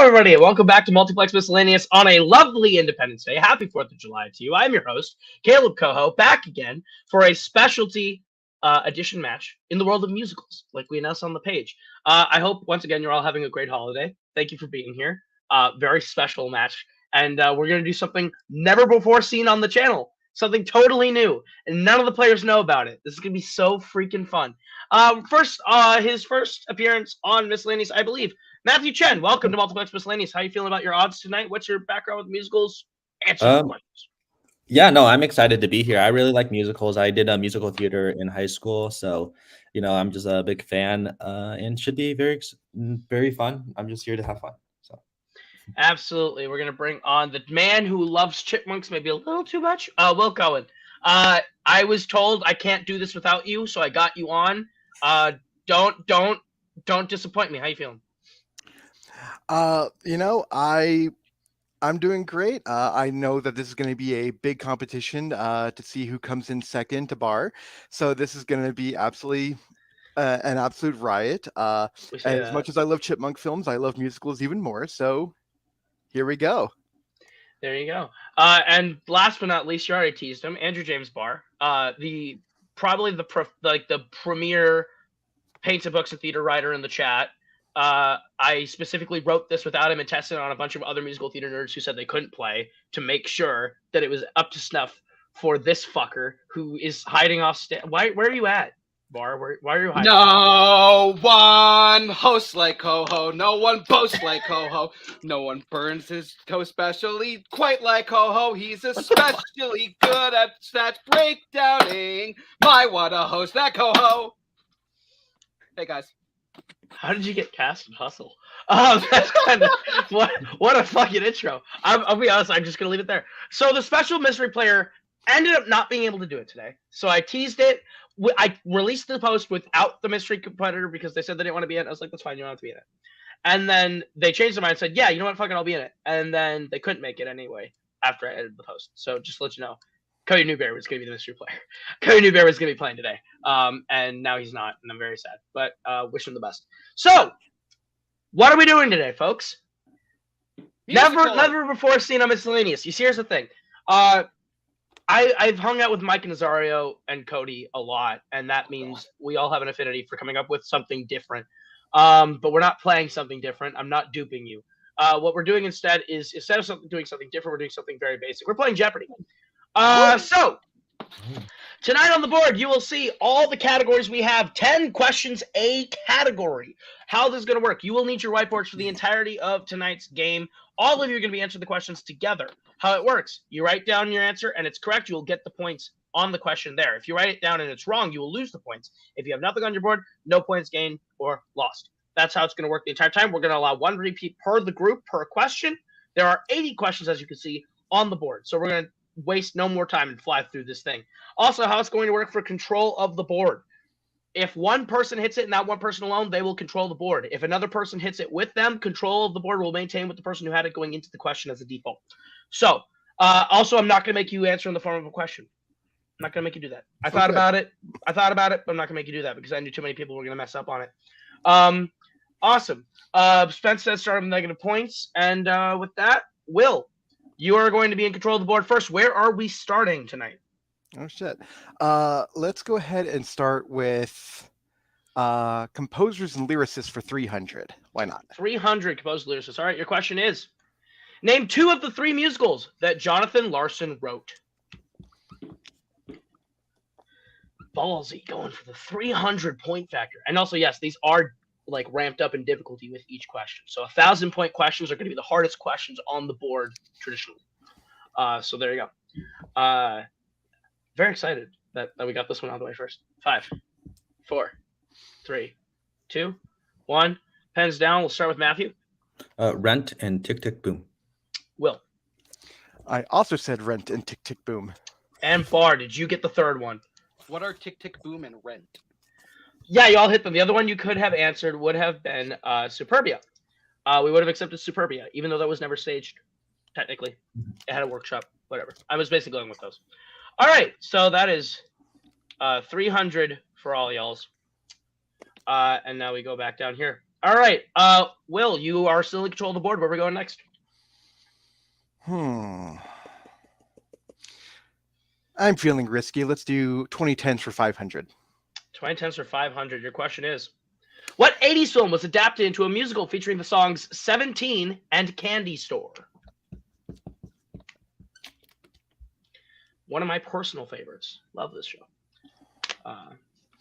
everybody, and welcome back to Multiplex Miscellaneous on a lovely Independence Day. Happy 4th of July to you. I'm your host, Kaleb Koho, back again for a specialty edition match in the world of musicals, like we announced on the page. I hope, once again, you're all having a great holiday. Thank you for being here. Very special match. And we're going to do something never before seen on the channel. Something totally new. And none of the players know about it. This is going to be so freaking fun. His first appearance on Miscellaneous, I believe. Matthew Chen, welcome to Multiplex Miscellaneous. How are you feeling about your odds tonight? What's your background with musicals? Answer the questions. Yeah, no, I'm excited to be here. I really like musicals. I did a musical theater in high school, so I'm just a big fan, and should be very, very fun. I'm just here to have fun. So, absolutely, we're gonna bring on the man who loves chipmunks maybe a little too much. Will Cohen. I was told I can't do this without you, so I got you on. Don't disappoint me. How you feeling? I'm doing great. I know that this is going to be a big competition to see who comes in second to bar. So this is going to be absolutely an absolute riot. As much as I love chipmunk films, I love musicals even more. So here we go. There you go. And last but not least, you already teased him, Andrew James Barr. The premier paints and books and theater writer in the chat. I specifically wrote this without him and tested it on a bunch of other musical theater nerds who said they couldn't play to make sure that it was up to snuff for this fucker who is hiding off stage. Where are you at, Bar? Why are you hiding? No one hosts like Koho. No one boasts like Koho. No one burns his toast specially quite like Koho. He's especially good at stats breakdowning. My, what a host that Koho. Hey, guys. How did you get cast in Hustle? That's kind of what a fucking intro. I'll be honest, I'm just gonna leave it there. So the special mystery player ended up not being able to do it today. So I teased it. I released the post without the mystery competitor because they said they didn't want to be in it. I was like, that's fine, you don't have to be in it. And then they changed their mind and said, yeah, you know what, fucking I'll be in it. And then they couldn't make it anyway after I edited the post. So just to let you know, Cody Newberry was going to be the mystery player. Cody Newberry was going to be playing today. And now he's not, and I'm very sad. But wish him the best. So, what are we doing today, folks? Never before seen on Miscellaneous. You see, here's the thing. I've hung out with Mike and Nazario and Cody a lot, and that means we all have an affinity for coming up with something different. But we're not playing something different. I'm not duping you. What we're doing instead is, instead of doing something different, we're doing something very basic. We're playing Jeopardy! So, tonight on the board, you will see all the categories we have. 10 questions a category. How this is going to work. You will need your whiteboards for the entirety of tonight's game. All of you are going to be answering the questions together. How it works, you write down your answer and it's correct, you will get the points on the question there. If you write it down and it's wrong, you will lose the points. If you have nothing on your board, no points gained or lost. That's how it's going to work the entire time. We're going to allow one repeat per the group per question. There are 80 questions, as you can see, on the board. So we're going to waste no more time and fly through this thing. Also, how it's going to work for control of the board. If one person hits it and that one person alone, they will control the board. If another person hits it with them, control of the board will maintain with the person who had it going into the question as a default. So, also, I'm not going to make you answer in the form of a question. I'm not going to make you do that. I thought about it, but I'm not going to make you do that because I knew too many people were going to mess up on it. Awesome. Spence says start with negative points. And with that, Will, you are going to be in control of the board first. Where are we starting tonight? Oh, shit. Let's go ahead and start with composers and lyricists for 300. Why not? 300 composed lyricists. All right, your question is, name 2 of the 3 musicals that Jonathan Larson wrote. Ballsy, going for the 300 point factor. And also, yes, these are like ramped up in difficulty with each question. So 1,000 point questions are going to be the hardest questions on the board traditionally. So there you go. Very excited that we got this one out of the way first. 5, 4, 3, 2, 1. Pens down. We'll start with Matthew. Rent and Tick Tick Boom. Will. I also said Rent and Tick Tick Boom. And Bar, did you get the third one? What are Tick Tick Boom and Rent? Yeah, you all hit them. The other one you could have answered would have been Superbia. We would have accepted Superbia, even though that was never staged, technically. It had a workshop, whatever. I was basically going with those. All right, so that is 300 for all y'alls. And now we go back down here. All right. Will, you are still in control of the board. Where are we going next? I'm feeling risky. Let's do 2010s for 500. 2010s for 500. Your question is, what 80s film was adapted into a musical featuring the songs 17 and Candy Store? One of my personal favorites. Love this show.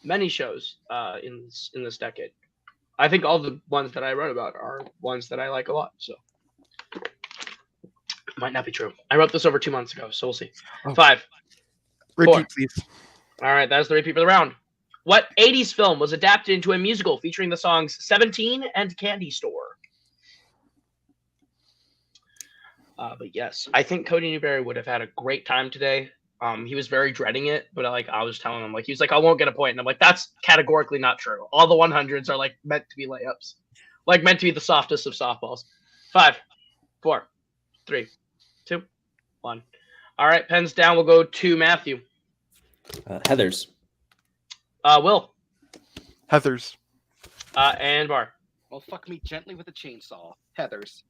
Many shows in this decade. I think all the ones that I wrote about are ones that I like a lot. So might not be true. I wrote this over 2 months ago, so we'll see. Oh. 5. Repeat, 4. please. All right, that's the repeat for the round. What 80s film was adapted into a musical featuring the songs 17 and Candy Store? But yes, I think Cody Newberry would have had a great time today. He was very dreading it, but I was telling him, he was like, I won't get a point. And I'm like, that's categorically not true. All the 100s are meant to be layups, meant to be the softest of softballs. 5, 4, 3, 2, 1. All right, pens down. We'll go to Matthew. Heathers. Will. Heathers. And Bar. Well, fuck me gently with a chainsaw. Heathers.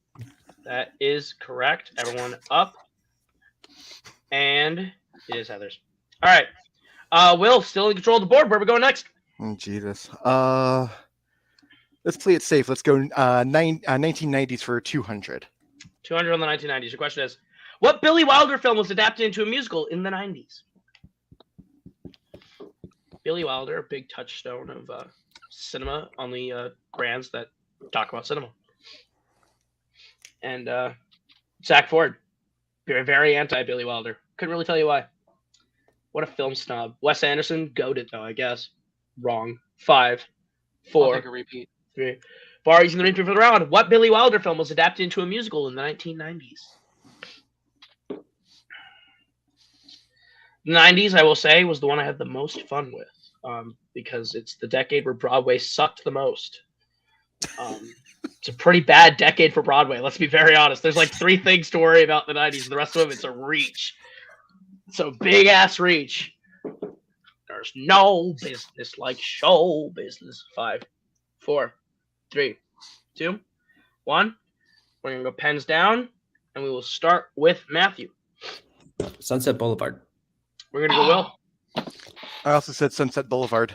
That is correct. Everyone up. And it is Heathers. All right. Will, still in control of the board. Where are we going next? Oh, Jesus. Let's play it safe. Let's go 1990s for 200. 200 on the 1990s. Your question is, what Billy Wilder film was adapted into a musical in the 90s? Billy Wilder, a big touchstone of cinema on the brands that talk about cinema. And Zach Ford, very, very anti-Billy Wilder. Couldn't really tell you why. What a film snob. Wes Anderson, goated though, I guess. Wrong. 5, 4, I'll take a repeat. 3. Bar using the repeat for the round. What Billy Wilder film was adapted into a musical in the 1990s? The 90s, I will say, was the one I had the most fun with. Because it's the decade where Broadway sucked the most. It's a pretty bad decade for Broadway. Let's be very honest. There's 3 things to worry about in the 90s, and the rest of them, it's a reach. It's a big-ass reach. There's no business like show business. 5, 4, 3, 2, 1. We're going to go pens down, and we will start with Matthew. Sunset Boulevard. We're going to go Will. I also said Sunset Boulevard.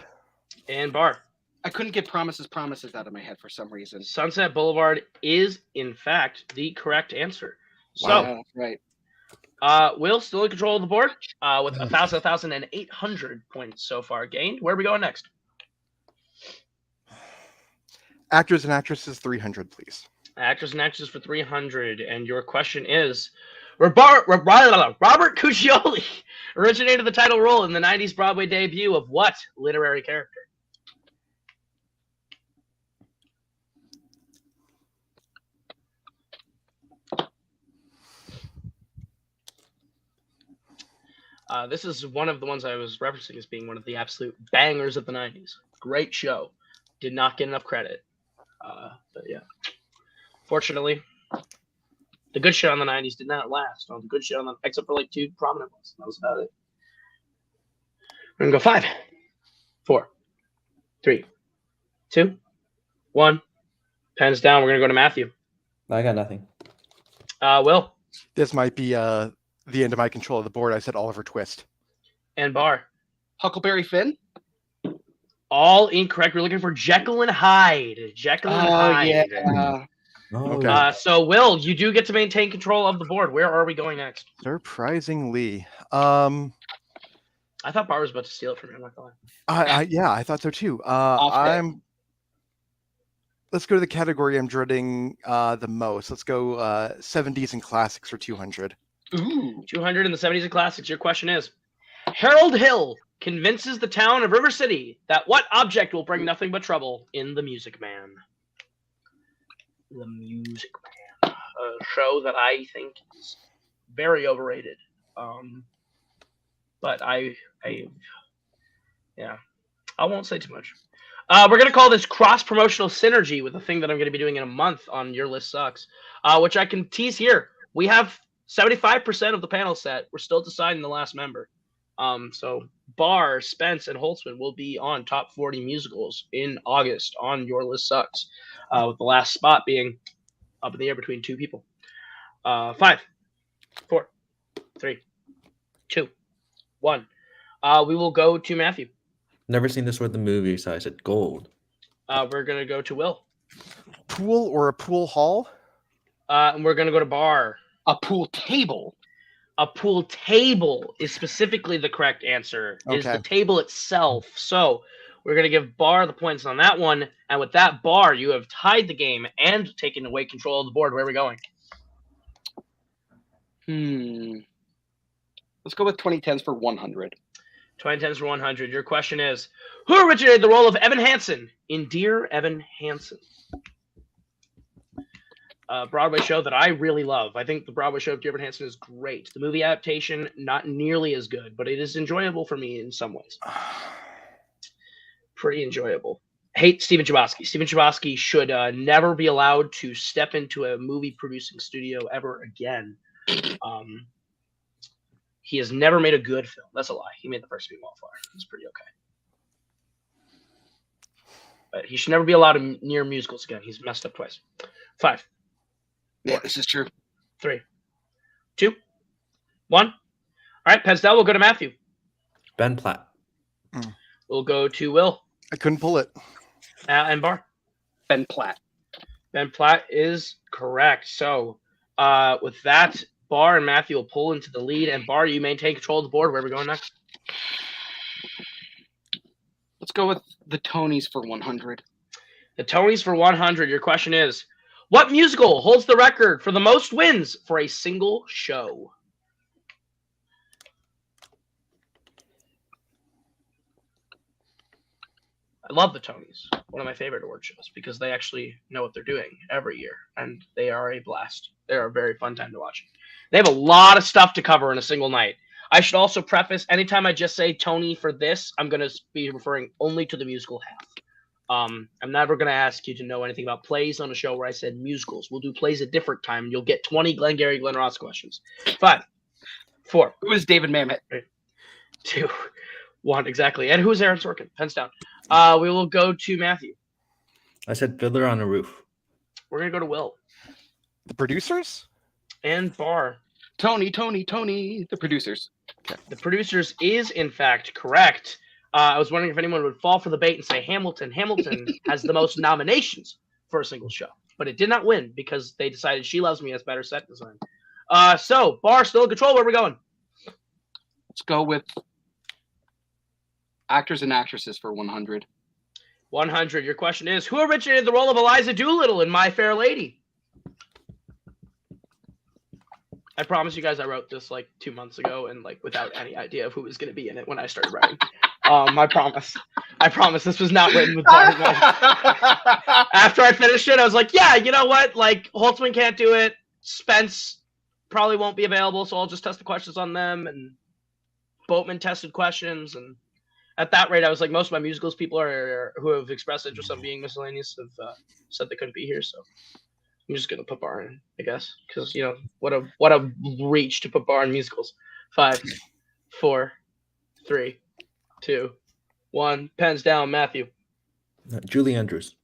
And Bar. I couldn't get Promises out of my head for some reason. Sunset Boulevard is, in fact, the correct answer. Wow, right. Will, still in control of the board with 1,800 points so far gained. Where are we going next? Actors and actresses, 300, please. Actors and actresses for 300. And your question is, Robert Cuccioli originated the title role in the 90s Broadway debut of what literary character? This is one of the ones I was referencing as being one of the absolute bangers of the 90s. Great show. Did not get enough credit. But yeah. Fortunately, the good shit on the 90s did not last. The good shit except for 2 prominent ones. That was about it. We're going to go 5, 4, 3, 2, 1. Pens down. We're going to go to Matthew. I got nothing. Will. This might be the end of my control of the board. I said Oliver Twist. And Bar. Huckleberry Finn? All incorrect. We're looking for Jekyll and Hyde. Jekyll and Hyde. Yeah. Okay. So, Will, you do get to maintain control of the board. Where are we going next? Surprisingly. I thought Bar was about to steal it from me. I'm not going. Yeah, I thought so too. Let's go to the category I'm dreading the most. Let's go 70s and classics for 200. Ooh. 200 in the 70s and classics. Your question is, Harold Hill convinces the town of River City that what object will bring nothing but trouble in The Music Man? The Music Man. A show that I think is very overrated. But I won't say too much. We're going to call this cross-promotional synergy with a thing that I'm going to be doing in a month on Your List Sucks, which I can tease here. We have 75% of the panel set. We're still deciding the last member. So Barr, Spence, and Holtzman will be on top 40 musicals in August on Your List Sucks, with the last spot being up in the air between two people. 5, 4, 3, 2, 1. We will go to Matthew. Never seen this with the movie, so I said gold. We're going to go to Will. Pool or a pool hall? And we're going to go to Barr. A pool table. A pool table is specifically the correct answer. It is Okay. the table itself. So we're going to give Barr the points on that one. And with that, Barr, you have tied the game and taken away control of the board. Where are we going? Let's go with 2010s for 100. 2010s for 100. Your question is, who originated the role of Evan Hansen in Dear Evan Hansen? A Broadway show that I really love. I think the Broadway show of Dear Evan Hansen is great. The movie adaptation, not nearly as good, but it is enjoyable for me in some ways. Pretty enjoyable. Hate Stephen Chbosky. Stephen Chbosky should never be allowed to step into a movie-producing studio ever again. He has never made a good film. That's a lie. He made the first Sweet Wallflower. It's pretty okay. But he should never be allowed near musicals again. He's messed up twice. 5. Yeah, this is true. 3, 2, 1. All right, Pesdell, we'll go to Matthew. Ben Platt. We'll go to Will. I couldn't pull it. And Barr. Ben Platt. Ben Platt is correct. So with that, Barr and Matthew will pull into the lead. And Barr, you maintain control of the board. Where are we going next? Let's go with the Tonys for 100. The Tonys for 100. Your question is, what musical holds the record for the most wins for a single show? I love the Tonys, one of my favorite award shows, because they actually know what they're doing every year, and they are a blast. They are a very fun time to watch. They have a lot of stuff to cover in a single night. I should also preface, anytime I just say Tony for this, I'm going to be referring only to the musical half. I'm never going to ask you to know anything about plays on a show where I said musicals. We'll do plays a different time. You'll get 20 Glengarry Glen Ross questions. 5, 4. Who is David Mamet? 2, 1, exactly. And who's Aaron Sorkin? Pens down. We will go to Matthew. I said Fiddler on the Roof. We're going to go to Will. The producers? And Barr. Tony, the producers. The producers is, in fact, correct. I was wondering if anyone would fall for the bait and say Hamilton. Hamilton has the most nominations for a single show, but it did not win because they decided She Loves Me has better set design. So, Barr still in control. Where are we going? Let's go with actors and actresses for 100. 100. Your question is, who originated the role of Eliza Doolittle in My Fair Lady? I promise you guys I wrote this like 2 months ago and like without any idea of who was going to be in it when I started writing. I promise this was not written with Barr. After I finished it, I was like, yeah, you know what? Like Holtzman can't do it. Spence probably won't be available, so I'll just test the questions on them. And Boatman tested questions. And at that rate, I was like, most of my musicals people who have expressed interest in being miscellaneous have said they couldn't be here. So I'm just gonna put Barr in, I guess, because you know what a reach to put Barr in musicals. 5, 4, 3, 2, 1. Pens down, Matthew. Julie Andrews.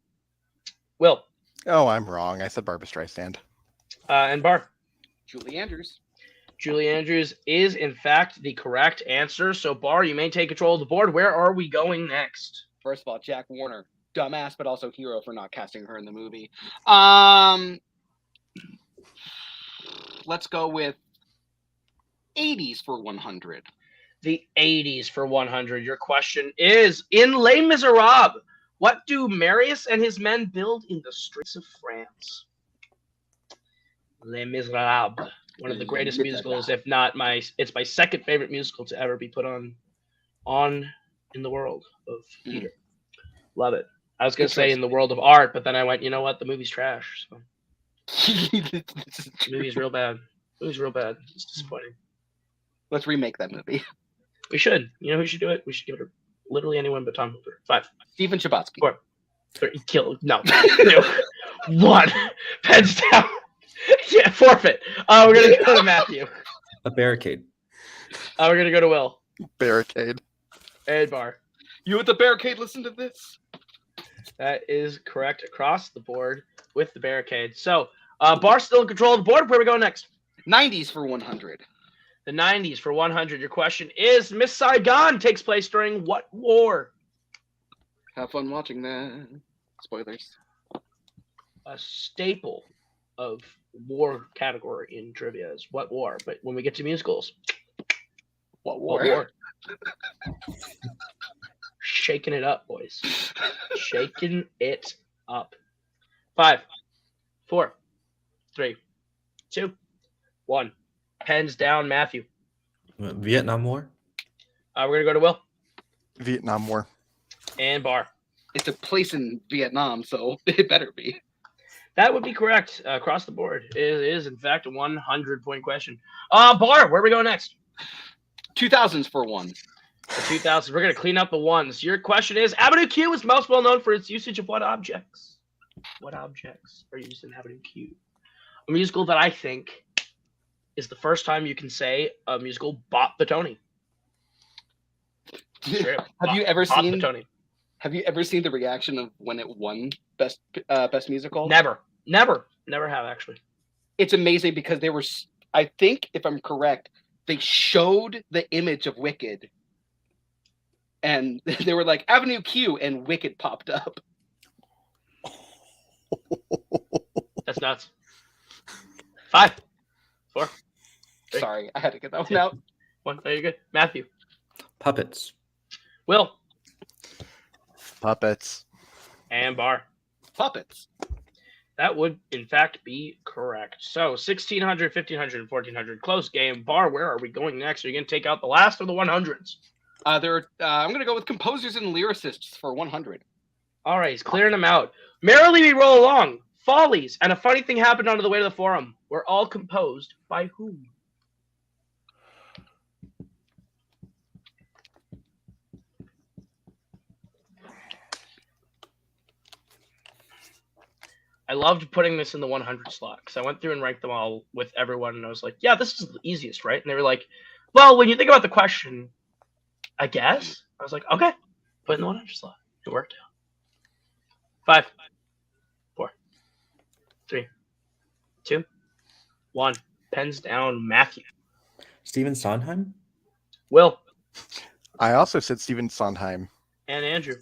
Will. Oh, I'm wrong. I said Barbra Streisand. And Barr. Julie Andrews. Julie Andrews is in fact the correct answer. So Barr, you may take control of the board. Where are we going next? First of all, Jack Warner. Dumbass, but also hero for not casting her in the movie. Let's go with 80s for 100. The 80s for 100. Your question is, in Les Miserables, what do Marius and his men build in the streets of France? Les Miserables, one of the greatest musicals, if not it's my second favorite musical to ever be put on in the world of theater. Love it. I was going to say in the world of art, but then I went, you know what? The movie's trash. So. The movie's real bad. The movie's real bad. It's disappointing. Let's remake that movie. We should. You know who should do it? We should give it to literally anyone but Tom Hooper. 5. Stephen Chbosky. 4. 3. Kill. No. 2. 1. Pens down. Yeah, forfeit. We're going to go to Matthew. A Barricade. We're going to go to Will. Barricade. And Bar. You at the barricade, listen to this. That is correct across the board with the barricade. So, Bar still in control of the board. Where are we going next? 90s for 100. The 90s for 100. Your question is, Miss Saigon takes place during what war? Have fun watching that. Spoilers. A staple of war category in trivia is what war. But when we get to musicals, What what war? war? Shaking it up, boys. Shaking it up. 5, 4, 3, 2, 1. Pens down, Matthew. Vietnam War. We're going to go to Will Vietnam War. and Bar. It took place in Vietnam, so it better be. That would be correct across the board. It is, in fact, a 100-point question. Bar, where are we going next? 2000s for 1. The 2000s. We're going to clean up the ones. Your question is, Avenue Q is most well known for its usage of what objects? What objects are used in Avenue Q? A musical that I think is the first time you can say a musical bought the Tony. Straight up, Have you ever bought the seen? Tony? Have you ever seen the reaction of when it won best musical? Never have actually. It's amazing because they were. I think if I'm correct, they showed the image of Wicked, and they were like Avenue Q, and Wicked popped up. That's nuts. 5, 4, Hey. Sorry, I had to get that one out. 1. There you go. Matthew. Puppets. Will Puppets. and Bar. Puppets. That would, in fact, be correct. So, 1600, 1500, and 1400. Close game. Bar, where are we going next? Are you going to take out the last of the 100s? I'm going to go with composers and lyricists for 100. All right, he's clearing them out. Merrily we roll along. Follies and a funny thing happened on the way to the forum. Were all composed by whom? I loved putting this in the 100 slot because I went through and ranked them all with everyone, and I was like, yeah, this is the easiest, right? And they were like, well, when you think about the question, I guess. I was like, okay, put it in the 100 slot. It worked out. 5, 4, 3, 2, 1. Pens down, Matthew. Stephen Sondheim. Will I also said Stephen Sondheim. and Andrew.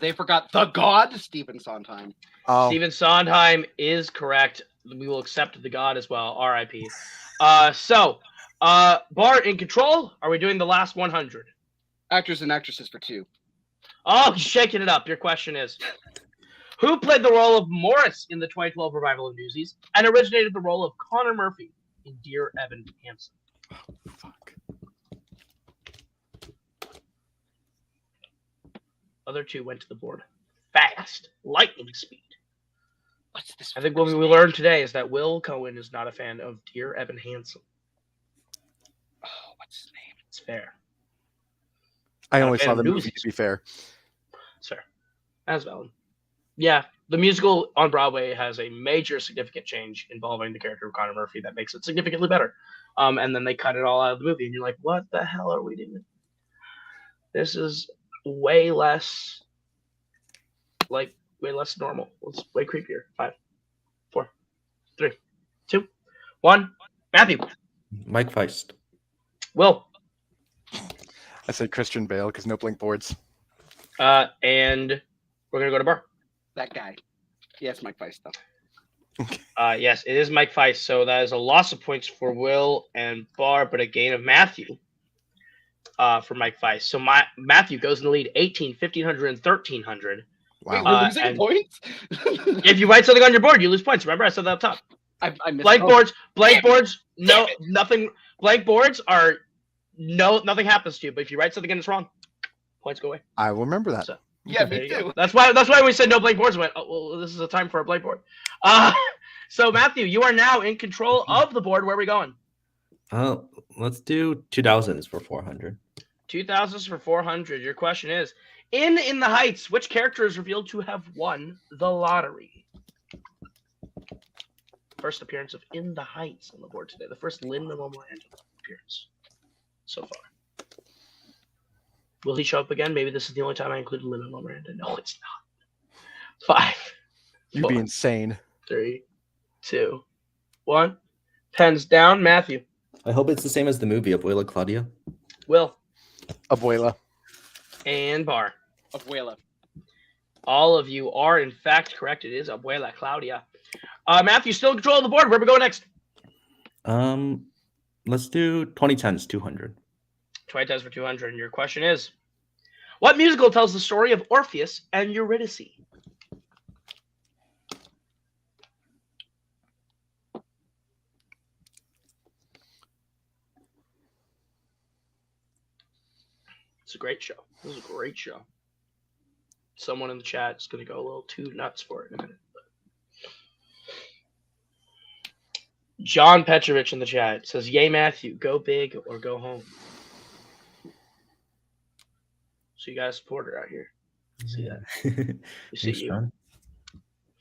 They forgot the god Stephen Sondheim. Oh, Stephen Sondheim is correct. We will accept the god as well. R.I.P. Bart in control. Are we doing the last 100? Actors and actresses for 2. Oh, shaking it up. Your question is, who played the role of Morris in the 2012 revival of Newsies and originated the role of Connor Murphy in Dear Evan Hansen? fuck. Other 2 went to the board fast, lightning speed. What's this? I think what we learned today is that Will Cohen is not a fan of Dear Evan Hansen. Oh, what's his name? It's fair. I Not a only fan saw of the movie, Newsies. to be fair. It's fair. That's valid. Yeah, the musical on Broadway has a major significant change involving the character of Connor Murphy that makes it significantly better. And then they cut it all out of the movie, and you're like, what the hell are we doing? This is way less normal. It's way creepier. 5, 4, 3, 2, 1. Matthew. Mike Feist. Will. I said Christian Bale because no blink boards. And we're gonna go to Bar. That guy. Yes, Mike Feist though. Yes, it is Mike Feist. So that is a loss of points for Will and Bar, but a gain of Matthew for Mike Feist. So Matthew goes in the lead 18, 1500, and 1300. Wait, Wow. we're losing and- points? If you write something on your board, you lose points. Remember, I said that up top. I missed Blank oh, boards, Damn it. nothing. Blank boards are nothing happens to you. But if you write something and it's wrong, points go away. I will remember that. So, Yeah, there me you go. too. That's why we said no blank boards. We went, oh well, this is a time for a blank board. So Matthew, you are now in control of the board. Where are we going? Let's do 2000s for 400. 2000s for 400. Your question is, in the Heights, which character is revealed to have won the lottery? First appearance of In the Heights on the board today. The first Lin-Manuel Miranda appearance so far. Will he show up again? Maybe this is the only time I included Lin-Manuel Miranda. No, it's not. 5. You'd 4, be insane. 3, 2, 1. Pens down, Matthew. I hope it's the same as the movie, Abuela Claudia. Will. Abuela. And Bar. Abuela. All of you are, in fact, correct. It is Abuela Claudia. Matthew, still in control of the board. Where we go next? Let's do 2010s 200. 2010s for 200. And your question is, what musical tells the story of Orpheus and Eurydice? It's a great show. This is a great show. Someone in the chat is going to go a little too nuts for it in a minute. John Petrovich in the chat says, yay, Matthew, go big or go home. So you guys support her out here. See that? You see you. John.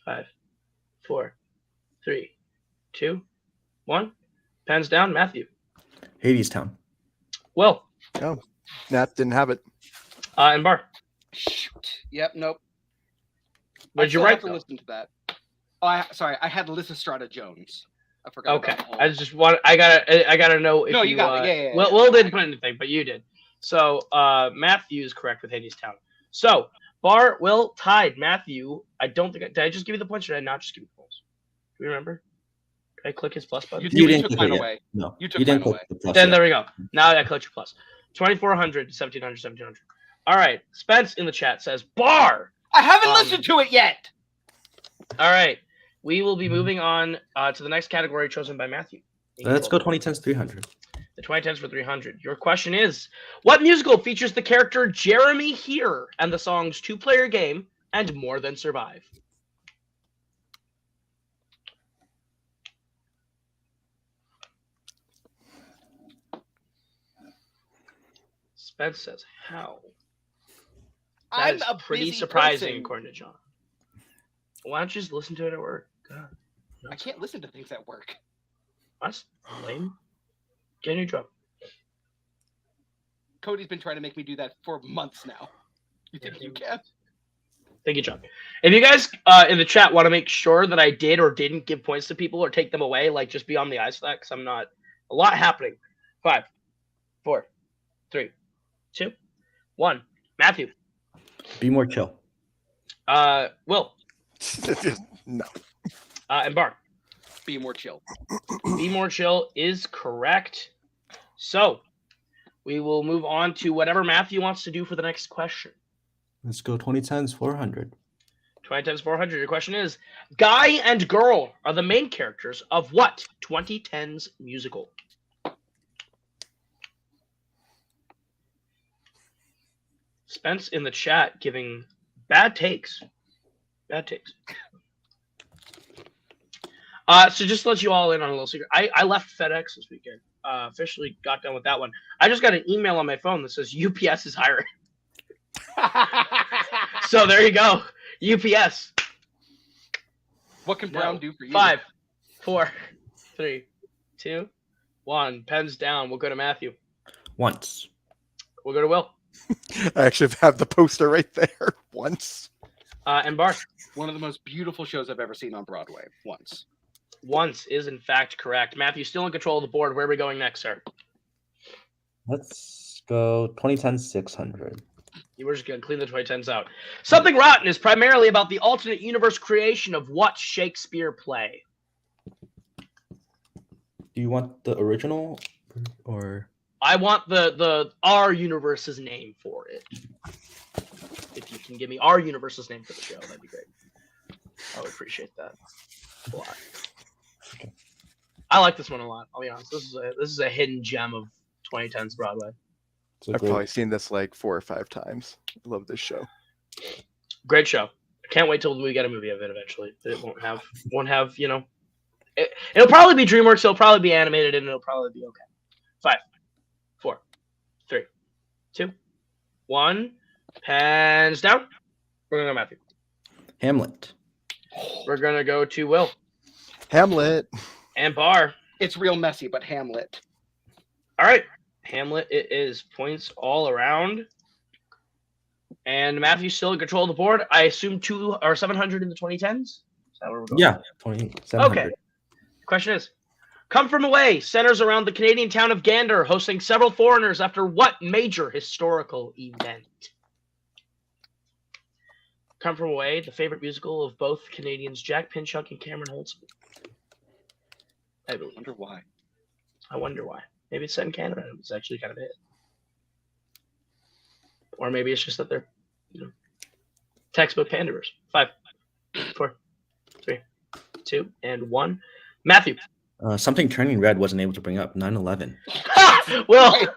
5, 4, 3, 2, 1. Pens down, Matthew. Hadestown. Will. Oh, Nat didn't have it. And Bar. Shoot. Yep. Nope. What did you write? To listen to that. Oh, sorry. I had Lysistrata Jones. I forgot. Okay. About I just want. I gotta know if no, you got it. Yeah. Will didn't put anything, but you did. So Matthew is correct with Hadestown. So Bar, Will tied. Matthew, I don't think. Did I just give you the points, or did I not just give you the points? Do you remember? Did I click his plus button? You took didn't mine click it. away. No, You took didn't mine click away. the plus Then yet. there we go. Now I clicked your plus. 2400 to 1700, 1700. All right. Spence in the chat says Bar. I haven't listened to it yet. All right. We will be moving on to the next category chosen by Matthew. Let's go 2010s 300. The 2010s for 300. Your question is, what musical features the character Jeremy Here and the songs Two-Player Game and More Than Survive? Spence says, how? That I'm is a pretty busy surprising, person. according to John. Why don't you just listen to it at work? God. I can't listen to things at work. That's lame. Get a new job. Cody's been trying to make me do that for months now. You think you can? Thank you, John. If you guys in the chat want to make sure that I did or didn't give points to people or take them away, like just be on the eyes for that, because I'm not. A lot happening. 5, 4, 3, 2, 1. Matthew. Be more chill. Will. No. And Bar. Be more chill. Be more chill is correct. So we will move on to whatever Matthew wants to do for the next question. Let's go 2010s 400. 2010s 400. Your question is, Guy and Girl are the main characters of what 2010s musical? Spence in the chat giving bad takes. Bad takes. So just to let you all in on a little secret, I left FedEx this weekend. Officially got done with that one. I just got an email on my phone that says UPS is hiring. So there you go. UPS. What can Brown do for you? 5, 4, 3, 2, 1. Pens down. We'll go to Matthew. Once. We'll go to Will. I actually have the poster right there. Once. And Bar. One of the most beautiful shows I've ever seen on Broadway. Once is in fact correct. Matthew, still in control of the board. Where are we going next, sir? Let's go 2010s 600. You were just going to clean the 2010s out. Something Rotten is primarily about the alternate universe creation of what Shakespeare play? Do you want the original or? I want the our universe's name for it. If you can give me our universe's name for the show, that'd be great. I would appreciate that a lot. Okay. I like this one a lot. I'll be honest. This is a hidden gem of 2010s Broadway. I've probably seen this like 4 or 5 times. I love this show. Great show. I can't wait till we get a movie of it eventually. It won't have you know. It'll probably be DreamWorks. It'll probably be animated, and it'll probably be okay. 5, 4, 3, 2, 1. Pens down. We're gonna go Matthew. Hamlet. We're gonna go to Will. Hamlet. And Bar. It's real messy, but Hamlet. All right. Hamlet, it is points all around. And Matthew's still in control of the board. I assume 700 in the 2010s. Is that where we're going? Yeah, 2700. Okay. Question is, Come From Away centers around the Canadian town of Gander, hosting several foreigners after what major historical event? Come From Away, the favorite musical of both Canadians Jack Pinchuk and Cameron Holtzman. I believe. I wonder why. Maybe it's set in Canada. It's actually kind of it. Or maybe it's just that they're, textbook panders. 5, 4, 3, 2, and 1. Matthew. Something Turning Red wasn't able to bring up. 9/11. Well.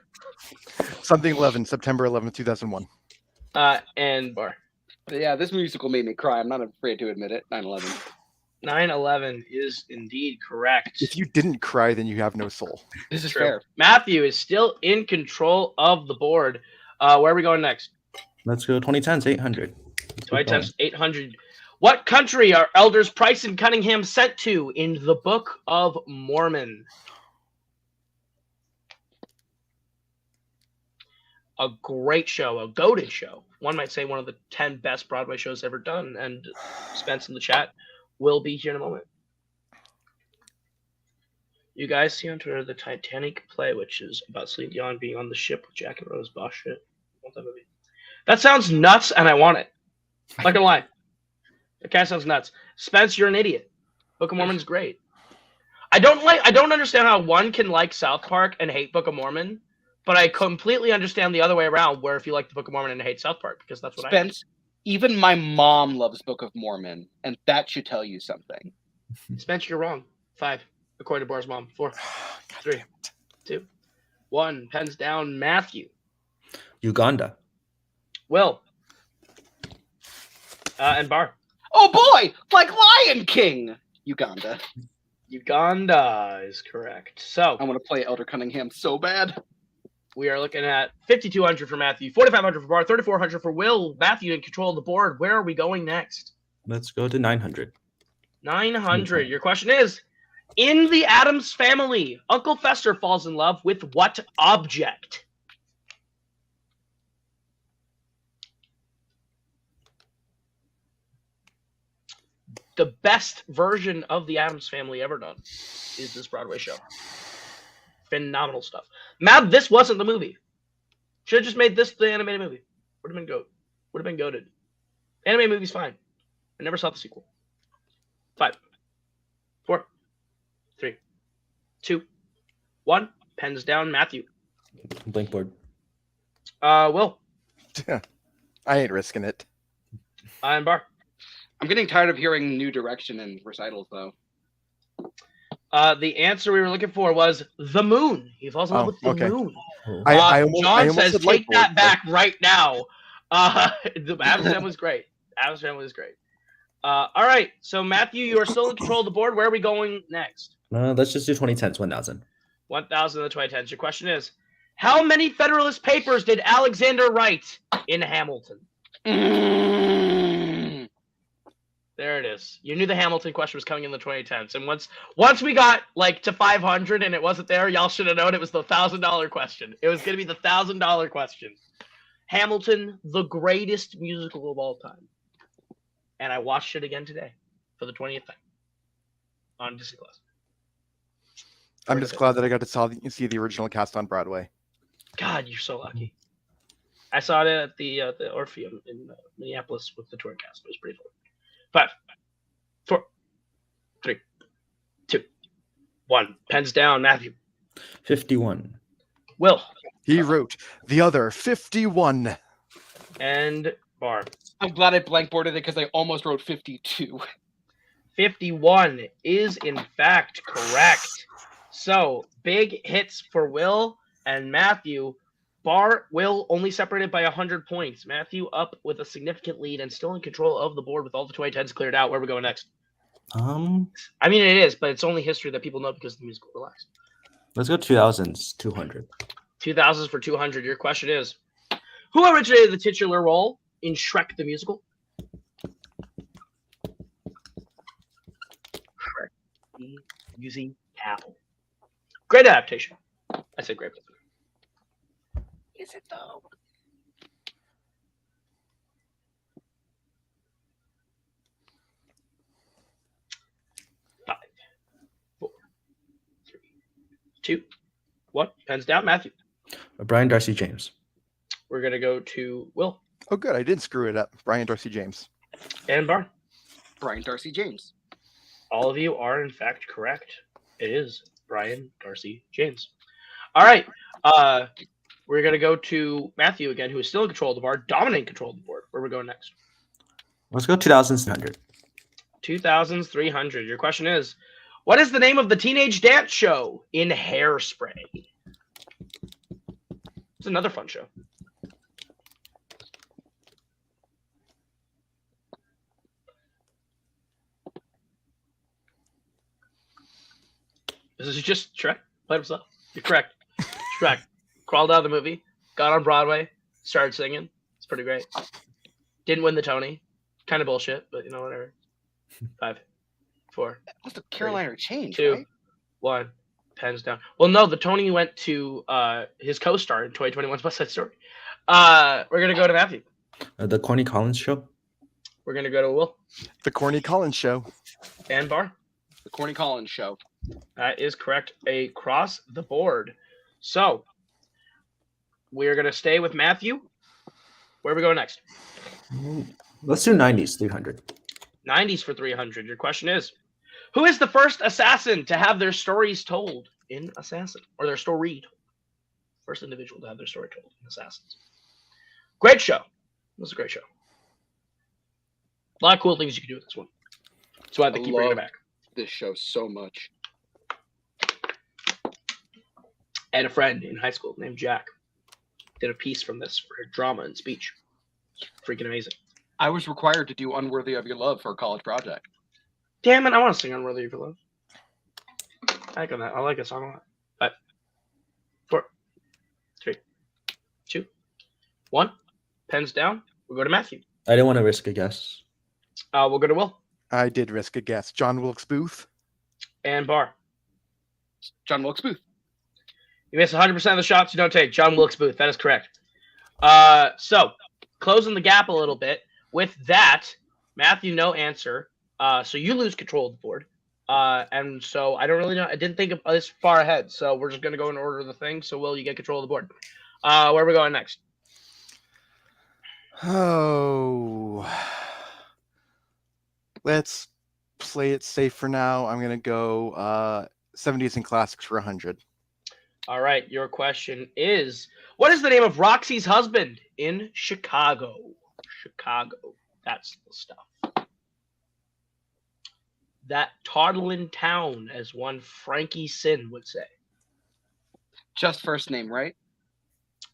Something 11, September 11th, 2001. And Bar. Yeah, this musical made me cry. I'm not afraid to admit it. 9/11. 9/11 is indeed correct. If you didn't cry, then you have no soul. This is True. fair. Matthew is still in control of the board. Where are we going next? Let's go 2010s, 800. 2010s, 800. What country are elders Price and Cunningham sent to in the Book of Mormon? A great show, a goated show. One might say one of the 10 best Broadway shows ever done. And Spence in the chat will be here in a moment. You guys see on Twitter the Titanic play, which is about Celine Dion being on the ship with Jack and Rose. Boss shit. I want that movie. That sounds nuts, and I want it. Not gonna lie. It kind of sounds nuts. Spence, you're an idiot. Book of Mormon's great. I don't understand how one can like South Park and hate Book of Mormon, but I completely understand the other way around, where if you like the Book of Mormon and hate South Park, because that's what Spence, even my mom loves Book of Mormon, and that should tell you something. Spence, you're wrong. 5, according to Bar's mom. 4, 3, 2, 1. Pens down. Matthew. Uganda. Will. And Bar. Oh boy, like Lion King. Uganda. Uganda is correct. So I want to play Elder Cunningham so bad. We are looking at 5,200 for Matthew, 4,500 for Bar, 3,400 for Will. Matthew in control of the board. Where are we going next? Let's go to 900. 900. Your question is, in the Addams Family, Uncle Fester falls in love with what object? The best version of the Addams Family ever done is this Broadway show. Phenomenal stuff. Mab, this wasn't the movie. Should have just made this the animated movie. Would have been goated. Animated movie's fine. I never saw the sequel. 5, 4, 3, 2, 1. Pens down. Matthew. Blank board. Will. I ain't risking it. And Bar. I'm getting tired of hearing New Direction in recitals, though. The answer we were looking for was the moon. He falls in love with the moon. John says, take that back right now. The Addams Family was great. Addams Family was great. All right. So, Matthew, you are still in control of the board. Where are we going next? Let's just do 2010s, 1000. 1,000 in the 2010s. Your question is, how many Federalist Papers did Alexander write in Hamilton? There it is. You knew the Hamilton question was coming in the 2010s. And once we got to 500 and it wasn't there, y'all should have known it was the $1,000 question. It was going to be the $1,000 question. Hamilton, the greatest musical of all time. And I watched it again today for the 20th time on Disney Plus. I'm just glad that I got to see the original cast on Broadway. God, you're so lucky. I saw it at the Orpheum in Minneapolis with the tour cast. It was pretty fun. 5, 4, 3, 2, 1. Pens down. Matthew. 51. Will. He wrote the other 51. And Bar. I'm glad I blank boarded it because I almost wrote 52. 51 is in fact correct. So big hits for Will and Matthew. Bar, Will only separated by 100 points. Matthew up with a significant lead and still in control of the board with all the 2010s cleared out. Where are we going next? I mean, it is, but it's only history that people know because of the musical. Relax. Let's go 2000s, 200. 2000s for 200. Your question is, who originated the titular role in Shrek the Musical? Shrek the Musical. Great adaptation. I said great. Is it though? 2, 1. Pens down. Matthew. Brian Darcy James. We're going to go to Will. Oh, good. I didn't screw it up. Brian Darcy James. And Barn. Brian Darcy James. All of you are, in fact, correct. It is Brian Darcy James. All right. We're going to go to Matthew again, who is still in control of the board, dominating control of the board. Where are we going next? Let's go 2,300. 2,300. Your question is, what is the name of the teenage dance show in Hairspray? It's another fun show. This is just Shrek. Played himself. You're correct. Shrek. Crawled out of the movie. Got on Broadway. Started singing. It's pretty great. Didn't win the Tony. Kind of bullshit, but you know, whatever. 5, 4. What's the Carolina change? 2, Right? 1. Pens down. Well, no, the Tony went to his co-star in 2021's West Side Story. We're going to go to Matthew. The Corny Collins Show. We're going to go to Will. The Corny Collins Show. And Bar. The Corny Collins Show. That is correct. Across the board. So, we're going to stay with Matthew. Where are we going next? Let's do 90s, 300. 90s for 300. Your question is, who is the first assassin to have their stories told in Assassin? Or their story told? First individual to have their story told in Assassins. Great show. This is a great show. A lot of cool things you can do with this one. That's why they keep bringing it back. This show so much. I had a friend in high school named Jack. Did a piece from this for drama and speech. Freaking amazing. I was required to do Unworthy of Your Love for a college project. Damn it, I want to sing Unworthy of Your Love. I like that. I like that song a lot. 5, 4, 3, 2, 1. Pens down. We'll go to Matthew. I didn't want to risk a guess. We'll go to Will. I did risk a guess. John Wilkes Booth. And Bar. John Wilkes Booth. You miss 100% of the shots you don't take. John Wilkes Booth. That is correct. So, closing the gap a little bit. With that, Matthew, no answer. So you lose control of the board. And so I don't really know. I didn't think of this far ahead. So we're just going to go in order of the thing. So, Will, you get control of the board. Where are we going next? Oh. Let's play it safe for now. I'm going to go 70s and classics for 100. All right. Your question is, what is the name of Roxy's husband in Chicago? Chicago. That's the stuff. That toddling town, as one Frankie Sin would say. Just first name, right?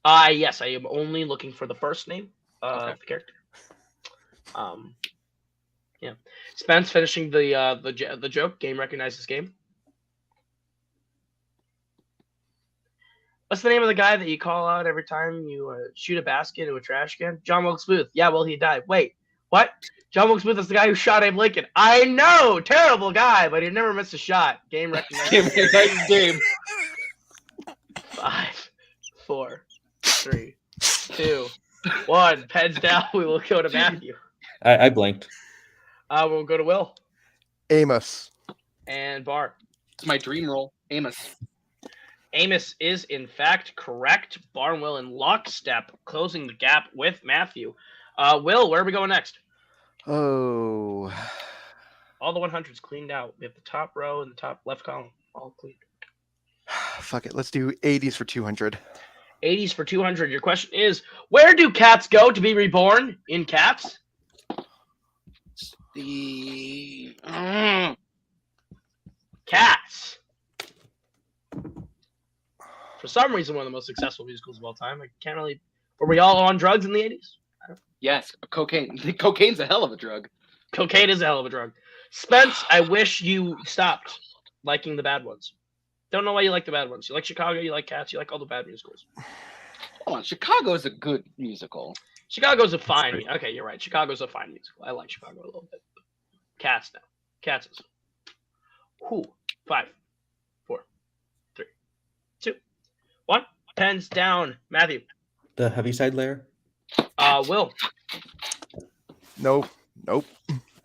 Yes, I am only looking for the first name of the character. Yeah. Spence finishing the joke. Game recognizes game. What's the name of the guy that you call out every time you shoot a basket into a trash can? John Wilkes Booth. Yeah, well, he died. Wait, what? John Wilkes Booth is the guy who shot Abe Lincoln. I know, terrible guy, but he never missed a shot. Game recognizes game. 5, 4, 3, 2, 1. Pens down. We will go to Matthew. I blanked. We'll go to Will. Amos. And Bar. It's my dream role, Amos. Amos is, in fact, correct. Barnwell in lockstep, closing the gap with Matthew. Will, where are we going next? Oh. All the 100s cleaned out. We have the top row and the top left column all cleaned. Fuck it. Let's do 80s for 200. 80s for 200. Your question is, where do cats go to be reborn? In Cats? The Cats. For some reason, one of the most successful musicals of all time. I can't really. Were we all on drugs in the 80s? yes, cocaine. Cocaine's a hell of a drug. Cocaine is a hell of a drug. Spence, I wish you stopped liking the bad ones. Don't know why you like the bad ones. You like Chicago, you like Cats, you like all the bad musicals. Hold on, Chicago's a good musical. Chicago's a fine. Okay, you're right. Chicago's a fine musical. I like Chicago a little bit. Cats now. Cats is. Whew. 5, 4, 3, 2, 1. Pens down. Matthew. The Heaviside Layer. Will. Nope.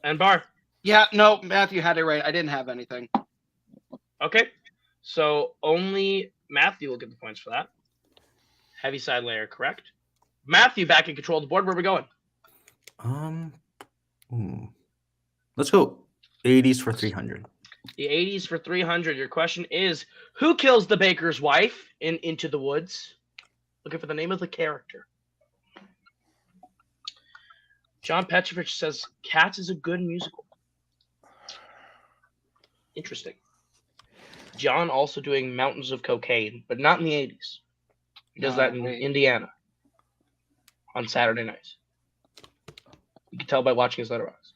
And Bar. Yeah, no, Matthew had it right. I didn't have anything. Okay. So only Matthew will get the points for that. Heavy side layer, correct? Matthew back in control of the board. Where are we going? Let's go 80s for 300. The 80s for 300. Your question is, who kills the baker's wife in Into the Woods? Looking for the name of the character. John Petrovich says Cats is a good musical. Interesting. John also doing Mountains of Cocaine, but not in the 80s. He does that in Indiana on Saturday nights. You can tell by watching his letterbox.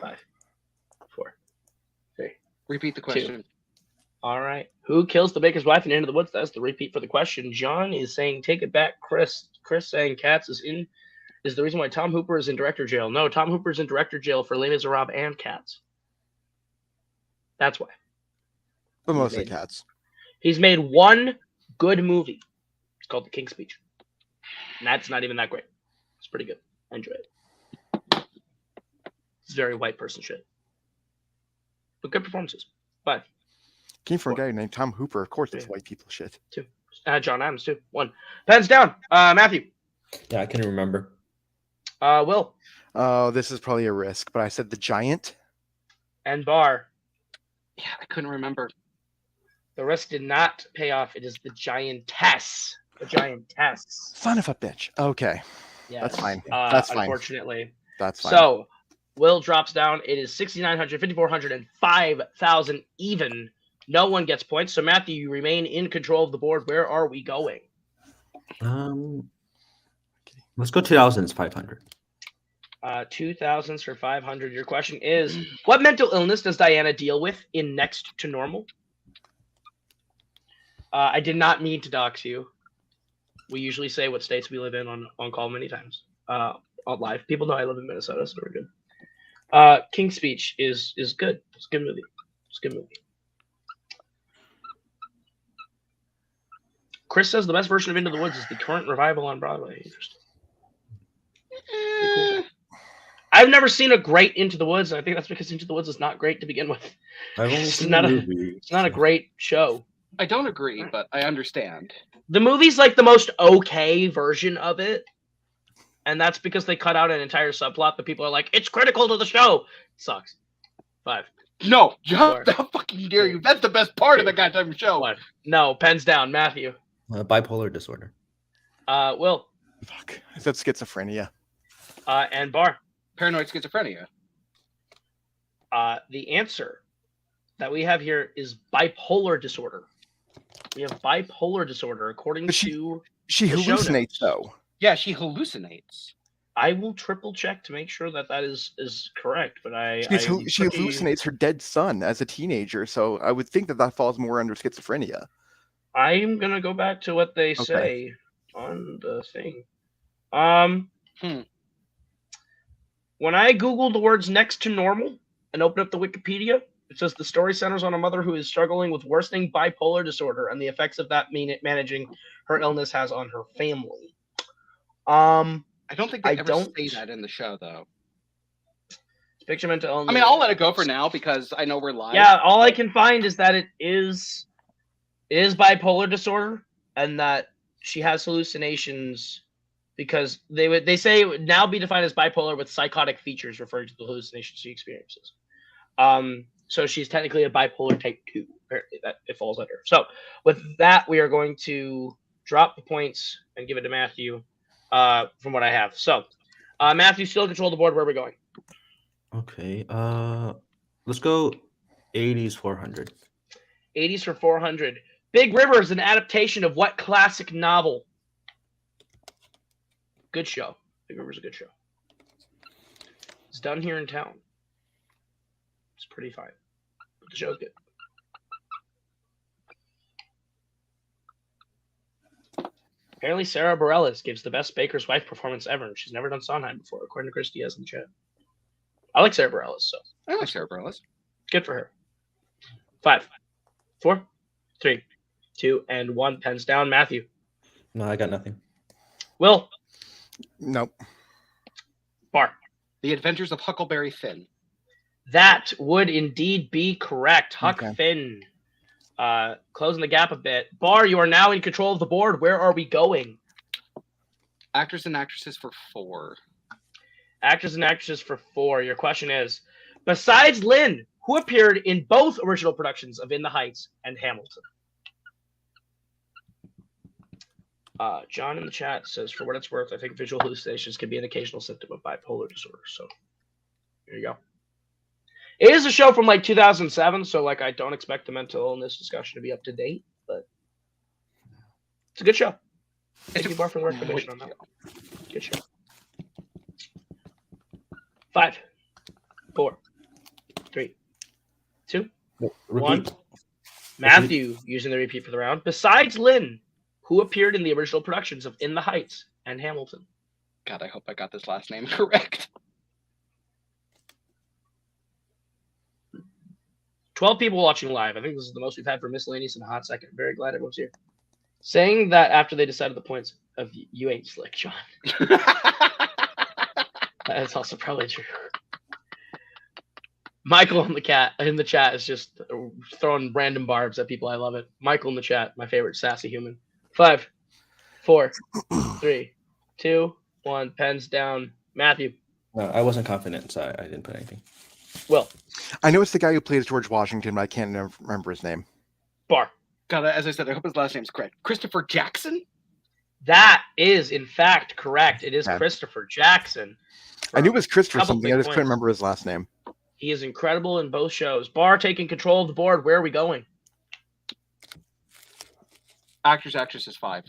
5, 4, 3. Repeat the question. 2. All right. Who kills the baker's wife in Into the Woods? That's the repeat for the question. John is saying, take it back, Chris. Chris saying Cats is the reason why Tom Hooper is in director jail. No, Tom Hooper's in director jail for Les Miserables and Cats. That's why. But mostly Cats. He's made one good movie. It's called The King's Speech. And that's not even that great. It's pretty good. I enjoy it. It's very white person shit. But good performances. 5. Came from a guy named Tom Hooper. Of course, it's white people shit. 2. John Adams, 2. 1. Pens down. Matthew. Yeah, I can remember. Will. Oh, this is probably a risk, but I said The Giant. And Bar. Yeah, I couldn't remember. The risk did not pay off. It is The Giantess. The Giantess. Son of a bitch. Okay. Yes. That's fine. That's fine. Unfortunately. That's fine. So, Will drops down. It is 6,900, 5,400, and 5,000 even. No one gets points. So, Matthew, you remain in control of the board. Where are we going? Let's go 2,500. 2,000s for 500. Your question is, what mental illness does Diana deal with in Next to Normal? I did not mean to dox you. We usually say what states we live in on call many times. On live. People know I live in Minnesota, so we're good. King's Speech is good. It's a good movie. It's a good movie. Chris says the best version of Into the Woods is the current revival on Broadway. Interesting. Cool. I've never seen a great Into the Woods, and I think that's because Into the Woods is not great to begin with. I've only It's seen not the a- movie. It's not a great show. I don't agree, but I understand. The movie's like the most okay version of it, and that's because they cut out an entire subplot that people are like, it's critical to the show. Sucks. 5. No, Four. how fucking dare you? That's the best part of the goddamn show. 1. No, pens down. Matthew. Bipolar disorder. Will. Fuck. I said schizophrenia. And Bar. Paranoid schizophrenia. The answer that we have here is bipolar disorder. We have bipolar disorder according But to She the show hallucinates, notes. though. Yeah, she hallucinates. I will triple check to make sure that is correct, but She hallucinates her dead son as a teenager, so I would think that falls more under schizophrenia. I'm gonna go back to what they say on the thing. When I Googled the words next to normal and opened up the Wikipedia, it says the story centers on a mother who is struggling with worsening bipolar disorder and the effects of that managing her illness has on her family. I don't think they ever say that in the show, though. Picture mental illness. I mean, I'll let it go for now because I know we're live. Yeah, all I can find is that it is bipolar disorder and that she has hallucinations because they say it would now be defined as bipolar with psychotic features, referring to the hallucinations she experiences. So she's technically a bipolar type 2. Apparently, that it falls under. So with that, we are going to drop the points and give it to Matthew from what I have. So Matthew, still control the board. Where are we going? Okay. Let's go 80s 400. 80s for 400. Big River is an adaptation of what classic novel? Good show. Big River's a good show. It's done here in town. It's pretty fine. But the show's good. Apparently, Sarah Bareilles gives the best Baker's Wife performance ever. She's never done Sondheim before, according to Chris Diaz in the chat. I like Sarah Bareilles, so I like Sarah Bareilles. good for her. 5, 4, 3, 2, and 1. Pens down. Matthew. No, I got nothing. Will. Nope. Bar. The Adventures of Huckleberry Finn. That would indeed be correct. Huck Okay. Finn. Closing the gap a bit. Bar, you are now in control of the board. Where are we going? Actors and actresses for 4. Actors and actresses for 4. Your question is, besides Lynn, who appeared in both original productions of In the Heights and Hamilton? John in the chat says, for what it's worth, I think visual hallucinations can be an occasional symptom of bipolar disorder. So, here you go. It is a show from like 2007, so like I don't expect the mental illness discussion to be up to date, but it's a good show. Thank you, Bar, for the recommendation on that one. Good show. 5, 4, 3, 2, 1. Matthew using the repeat for the round. Besides Lynn, who appeared in the original productions of In the Heights and Hamilton? God, I hope I got this last name correct. 12 people watching live. I think this is the most we've had for Miscellaneous in a hot second. Very glad everyone's here. Saying that after they decided the points of you ain't slick, John. That's also probably true. Michael in the chat is just throwing random barbs at people. I love it. Michael in the chat, my favorite sassy human. 5, 4, 3, 2, 1. Pens down. Matthew. No, I wasn't confident, so I didn't put anything. Will. I know it's the guy who plays George Washington, but I can't remember his name. Bar. God, as I said, I hope his last name's correct. Christopher Jackson? That is, in fact, correct. It is Yeah. Christopher Jackson. I knew it was Christopher Couple something. big I just couldn't points. remember his last name. He is incredible in both shows. Bar taking control of the board. Where are we going? Actors, actresses 5.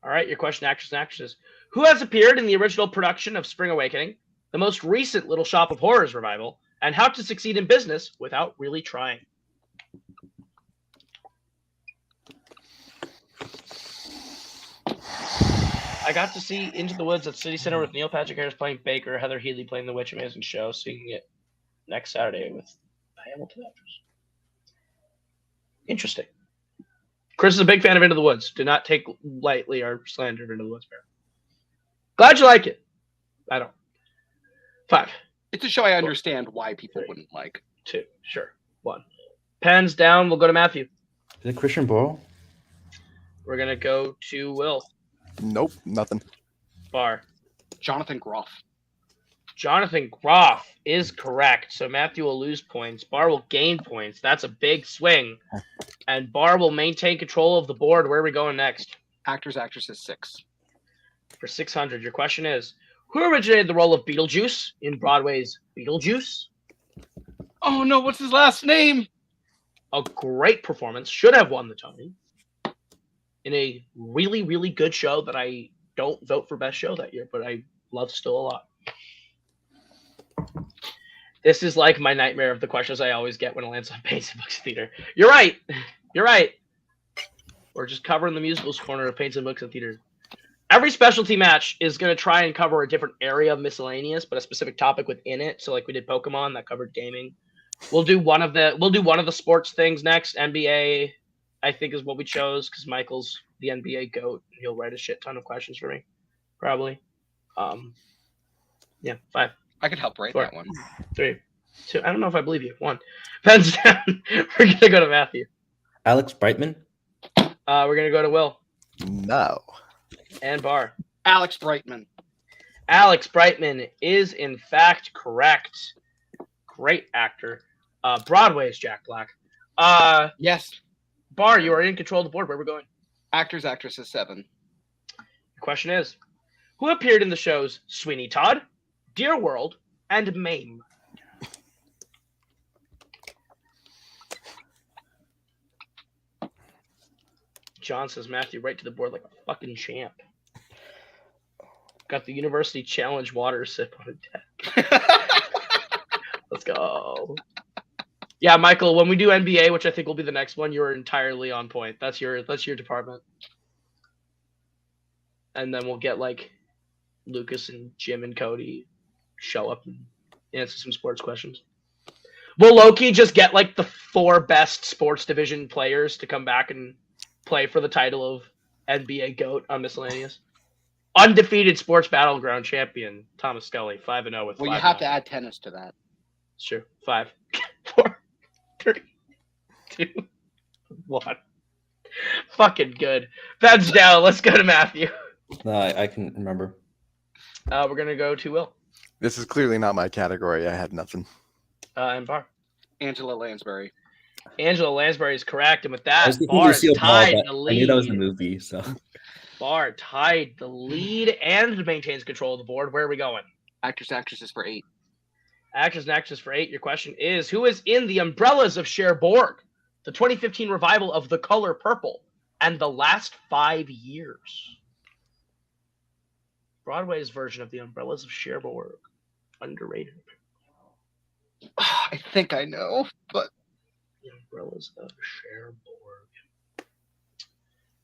All right, your question, actors and actresses. Who has appeared in the original production of Spring Awakening, the most recent Little Shop of Horrors revival, and How to Succeed in Business Without Really Trying? I got to see Into the Woods at City Center with Neil Patrick Harris playing Baker, Heather Healy playing The Witch Amazing Show, seeing it next Saturday with Hamilton actors. Interesting. Chris is a big fan of Into the Woods. Do not take lightly our slander of Into the Woods, Bear. Glad you like it. I don't. 5. It's a show I understand why people wouldn't like. 2. Sure. 1. Pens down. We'll go to Matthew. Is it Christian Bale? We're going to go to Will. Nope, nothing. Bar. Jonathan Groff. Jonathan Groff is correct. So Matthew will lose points. Bar will gain points. That's a big swing. And Bar will maintain control of the board. Where are we going next? Actors, actresses 6. For 600, your question is, who originated the role of Beetlejuice in Broadway's Beetlejuice? Oh no, what's his last name? A great performance. Should have won the Tony. In a really, really good show that I don't vote for best show that year, but I love still a lot. This is like my nightmare of the questions I always get when it lands on Paints and Books Theater. You're right. You're right. We're just covering the musicals corner of Paints and Books and Theater. Every specialty match is going to try and cover a different area of Miscellaneous, but a specific topic within it. So like we did Pokemon, that covered gaming. We'll do one of the sports things next. NBA, I think, is what we chose because Michael's the NBA GOAT. He'll write a shit ton of questions for me, probably. Yeah, 5. I could help write 4, that one. 3, 2. I don't know if I believe you. 1. Pens down. We're gonna go to Matthew. Alex Brightman? We're gonna go to Will No. and Bar. Alex Brightman. Alex Brightman is in fact correct. Great actor. Broadway's Jack Black. Yes. Bar, you are in control of the board. Where we're going? Actors, actresses 7. The question is, who appeared in the shows Sweeney Todd, Dear World, and Mame? John says Matthew right to the board like a fucking champ. Got the University Challenge water sip on a deck. Let's go. Yeah, Michael, when we do NBA, which I think will be the next one, you're entirely on point. That's your department. And then we'll get like Lucas and Jim and Cody show up and answer some sports questions. Will Loki just get like the 4 best sports division players to come back and play for the title of NBA GOAT on Miscellaneous? Undefeated sports battleground champion Thomas Scully, 5-0 with. Well, you have to add tennis to that. It's true. 5, 4, 3, 2, one. Fucking good. That's down. Let's go to Matthew. No, I can remember. We're gonna go to Will. This is clearly not my category. I had nothing. And Bar. Angela Lansbury. Angela Lansbury is correct, and with I that, was thinking Bar Lucille Ball, tied but the I lead. knew that was the movie, so. Bar tied the lead and maintains control of the board. Where are we going? Actresses for 8. Actors and actresses for 8. Your question is, who is in The Umbrellas of Cherbourg, the 2015 revival of The Color Purple, and The Last 5 Years? Broadway's version of The Umbrellas of Cherbourg. Underrated. I think I know, but The Umbrellas of Cherbourg.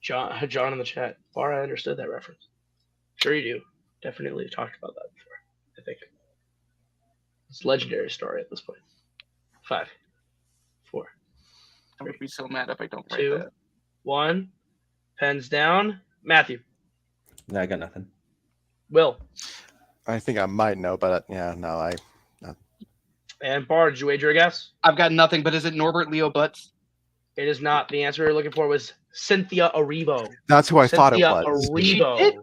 John in the chat. Bar, I understood that reference. Sure you do. Definitely talked about that before, I think. It's a legendary story at this point. 5, 4, I'm gonna be so mad if I don't write 2, that. 1. Pens down. Matthew. No, I got nothing. Will. I think I might know, but yeah, no, And Bar, did you wager a guess? I've got nothing, but is it Norbert Leo Butz? It is not. The answer we were looking for was Cynthia Erivo. that's who I thought it Cynthia was. Erivo. She did?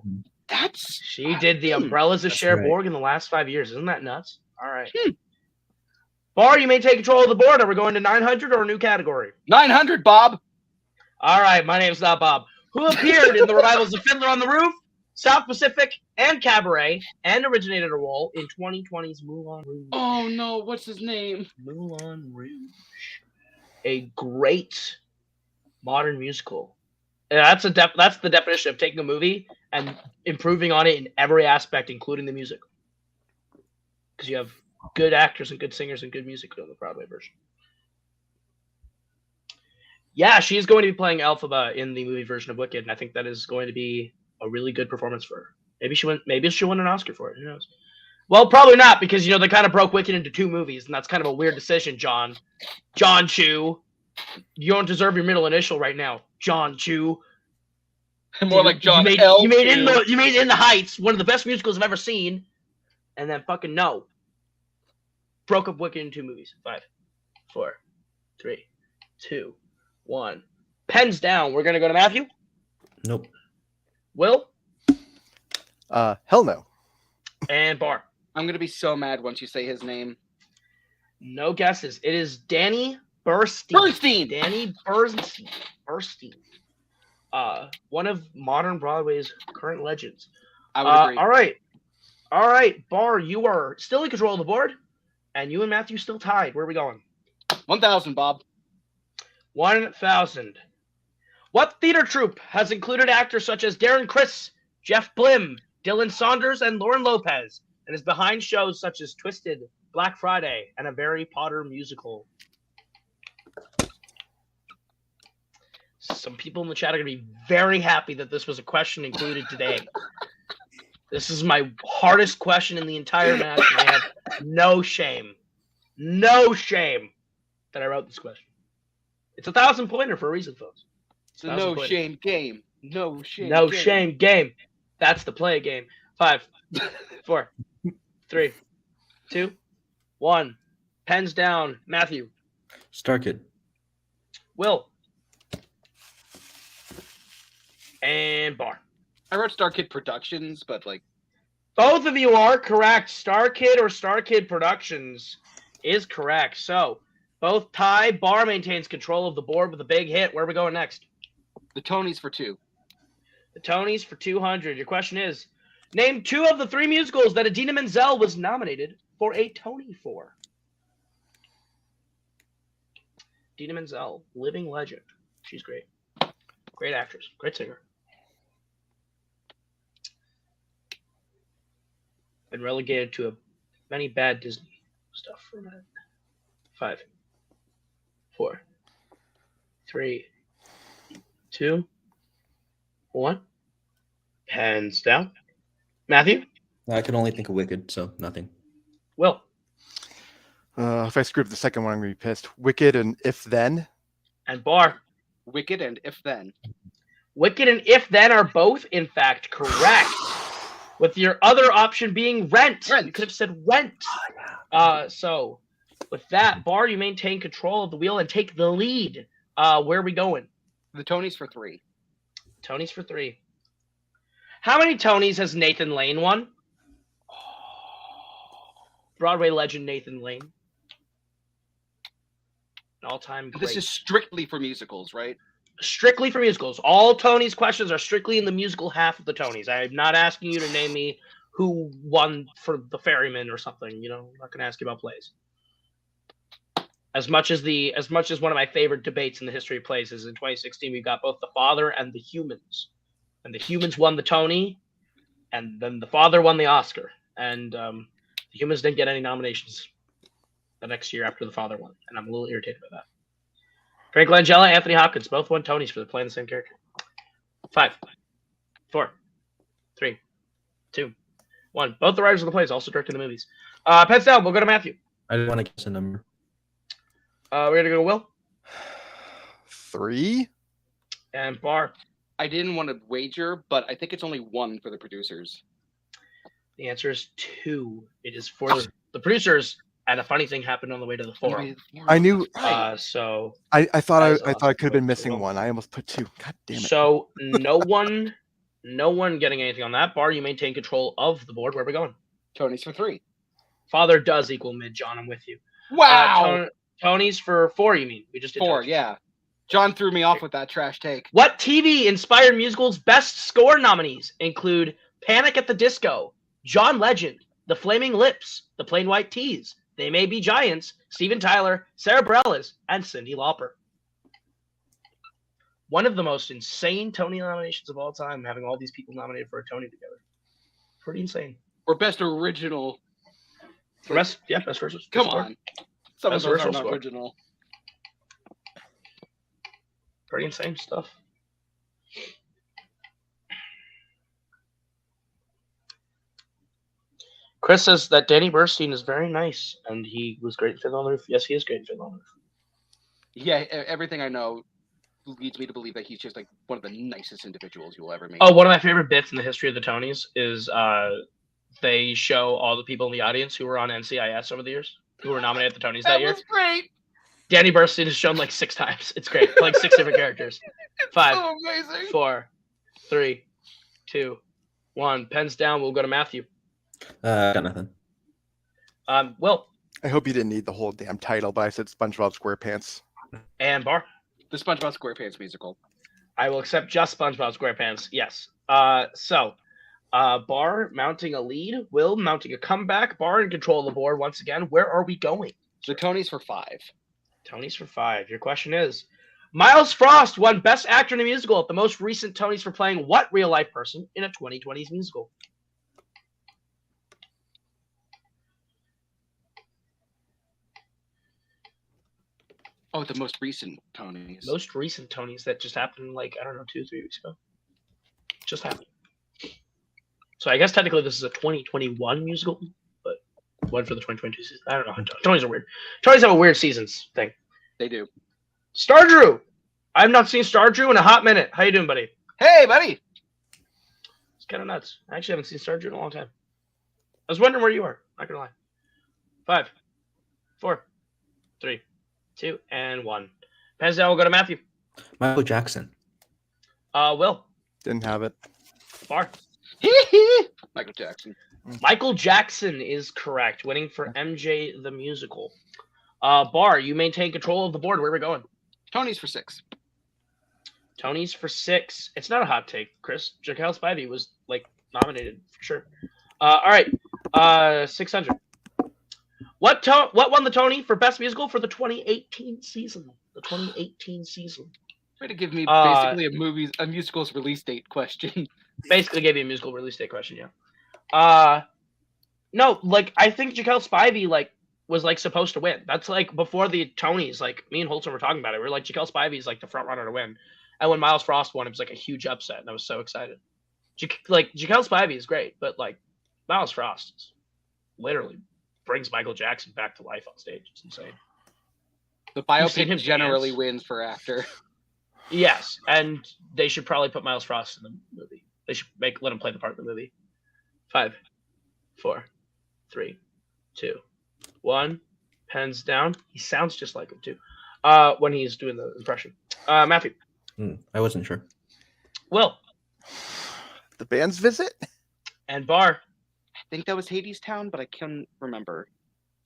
That's She did The Umbrellas of That's Cherbourg in the last 5 years. Isn't that nuts? All right. Hmm. Bar, you may take control of the board. Are we going to 900 or a new category? 900, Bob. All right. My name's not Bob. Who appeared in the revivals of Fiddler on the Roof, South Pacific, and Cabaret, and originated a role in 2020's Moulin Rouge? Oh no, what's his name? Moulin Rouge. A great modern musical. And that's the definition of taking a movie and improving on it in every aspect, including the music. Because you have good actors and good singers and good music on the Broadway version. Yeah, she is going to be playing Elphaba in the movie version of Wicked, and I think that is going to be a really good performance for her. Maybe she'll win an Oscar for it. Who knows? Well, probably not, because they kind of broke Wicked into 2 movies, and that's kind of a weird decision, John. John Chu. You don't deserve your middle initial right now, John Chu. More like John You L. made In the Heights, one of the best musicals I've ever seen, and then fucking no. Broke up Wicked in 2 movies. 5, 4, 3, 2, 1. Pens down. We're gonna go to Matthew. Nope. Will Hell no. and Bar. I'm gonna be so mad once you say his name. No guesses. It is Danny Burstein. Bernstein. Danny Burstein. One of modern Broadway's current legends. I would agree. All right. Bar, you are still in control of the board, and you and Matthew still tied. Where are we going? 1,000, Bob. 1,000. What theater troupe has included actors such as Darren Criss, Jeff Blim, Dylan Saunders, and Lauren Lopez, and is behind shows such as Twisted, Black Friday, and a Harry Potter musical? Some people in the chat are going to be very happy that this was a question included today. This is my hardest question in the entire match, and I have no shame that I wrote this question. It's a 1,000-pointer for a reason, folks. It's a no shame game. No shame. No game. shame game. That's the play game. 5, 4, 3, 2, 1. Pens down. Matthew. Star Kid. Will. And Bar. I wrote Star Kid Productions, but like Both of you are correct. Star Kid or Star Kid Productions is correct. So both tie. Bar maintains control of the board with a big hit. Where are we going next? the Tonys for 2. The Tonys for 200. Your question is, name 2 of the 3 musicals that Idina Menzel was nominated for a Tony for. Idina Menzel, living legend. She's great. Great actress. Great singer. Been relegated to many bad Disney stuff for that. 5, 4, 3, 2, 1. Hands down. Matthew? I can only think of Wicked, so nothing. Will? If I screw up the second one, I'm going to be pissed. Wicked and If Then. And Bar? Wicked and If Then. Wicked and If Then are both, in fact, correct. With your other option being Rent. You could have said Rent. So, with that, Bar, you maintain control of the wheel and take the lead Where are we going? The Tonys for 3. Tonys for 3. How many Tonys has Nathan Lane won? Broadway legend Nathan Lane. An all-time great. This is strictly for musicals, right? Strictly for musicals. All Tonys questions are strictly in the musical half of the Tonys. I'm not asking you to name me who won for The Ferryman or something. You know, I'm not going to ask you about plays. As much as one of my favorite debates in the history of plays is in 2016, we got both The Father and The Humans. And The Humans won the Tony, and then The Father won the Oscar. And The Humans didn't get any nominations the next year after The Father won. And I'm a little irritated by that. Frank Langella, Anthony Hopkins, both won Tonys for playing the same character. 5, 4, 3, 2, 1. Both the writers of the plays also directed the movies. Pets down. We'll go to Matthew. I didn't want to guess a number. We're gonna go to Will 3. and Bar. I didn't want to wager, but I think it's only 1 for the producers. The answer is 2. It is for the producers, and a funny thing happened on the way to the forum. I knew. So I thought That is I thought I could have been missing one. I almost put 2. God damn it. So no one getting anything on that. Bar, you maintain control of the board. Where are we going? Tonys for 3. Father does equal mid. John, I'm with you. Wow. Tonys for 4. You mean we just did 4, Tonys. yeah. John threw me off with that trash take. What TV-inspired musicals' best score nominees include Panic at the Disco, John Legend, The Flaming Lips, The Plain White Tees, They May Be Giants, Steven Tyler, Sarah Bareilles, and Cyndi Lauper. One of the most insane Tony nominations of all time, having all these people nominated for a Tony together. Pretty insane. Or best original. Best versus. Come on. Some of Best those are original not score. original. Pretty insane stuff. Chris says that Danny Burstein is very nice, and he was great in Fiddler on the Roof. Yes, he is great in Fiddler on the Roof. Yeah, everything I know leads me to believe that he's just like one of the nicest individuals you will ever meet. Oh, one of my favorite bits in the history of the Tonys is they show all the people in the audience who were on NCIS over the years, who were nominated at the Tonys that year. was great. Danny Burstein is shown like 6 times. It's great. Like 6 different characters. 5, So amazing. 4, 3, 2, 1. Pens down. We'll go to Matthew. Got nothing. Will I hope you didn't need the whole damn title, but I said SpongeBob SquarePants. and Bar. The SpongeBob SquarePants musical. I will accept just SpongeBob SquarePants. Yes. So Bar mounting a lead. Will mounting a comeback. Bar in control of the board once again. Where are we going? The Tonys for 5. Tonys for 5. Your question is, Miles Frost won Best Actor in a Musical at the most recent Tonys for playing what real-life person in a 2020s musical? Oh, the most recent Tonys. Most recent Tonys that just happened, like, I don't know, 2-3 weeks ago. Just happened. So I guess technically this is a 2021 musical, but one for the 2022 season. I don't know. Tonys are weird. Tonys have a weird seasons thing. They do. Star Drew. I've not seen Star Drew in a hot minute. How you doing, buddy? Hey, buddy. It's kind of nuts. I actually haven't seen Star Drew in a long time. I was wondering where you are. Not gonna lie. 5, 4, 3, 2, and 1. Pens down. We'll go to Matthew. Michael Jackson. Will. Didn't have it. Bar. Michael Jackson. Michael Jackson is correct, winning for MJ the Musical. Bar, you maintain control of the board. Where are we going? Tonys for 6. Tonys for 6. It's not a hot take, Chris. Jacquel Spivey was like nominated for sure. All right. 600. What won the Tony for Best Musical for the 2018 season? The 2018 season. Try to give me basically a musical's release date question. Basically gave you a musical release date question, yeah. No, like I think Jacquel Spivey was supposed to win. That's like before the Tonys. Like me and Holton were talking about it. We were like Jacquel Spivey's like the front runner to win. And when Miles Frost won, it was like a huge upset, and I was so excited. Jacquel Spivey is great, but like Miles Frost literally brings Michael Jackson back to life on stage. It's insane. The seen him biopic generally dance? wins for actor. Yes, and they should probably put Miles Frost in the movie. They should let him play the part in the movie. 5, 4, 3, 2, 1. Pens down. He sounds just like him too. when he's doing the impression. Matthew. I wasn't sure. Will. The band's visit? And Bar. I think that was Hades Town, but I can't remember.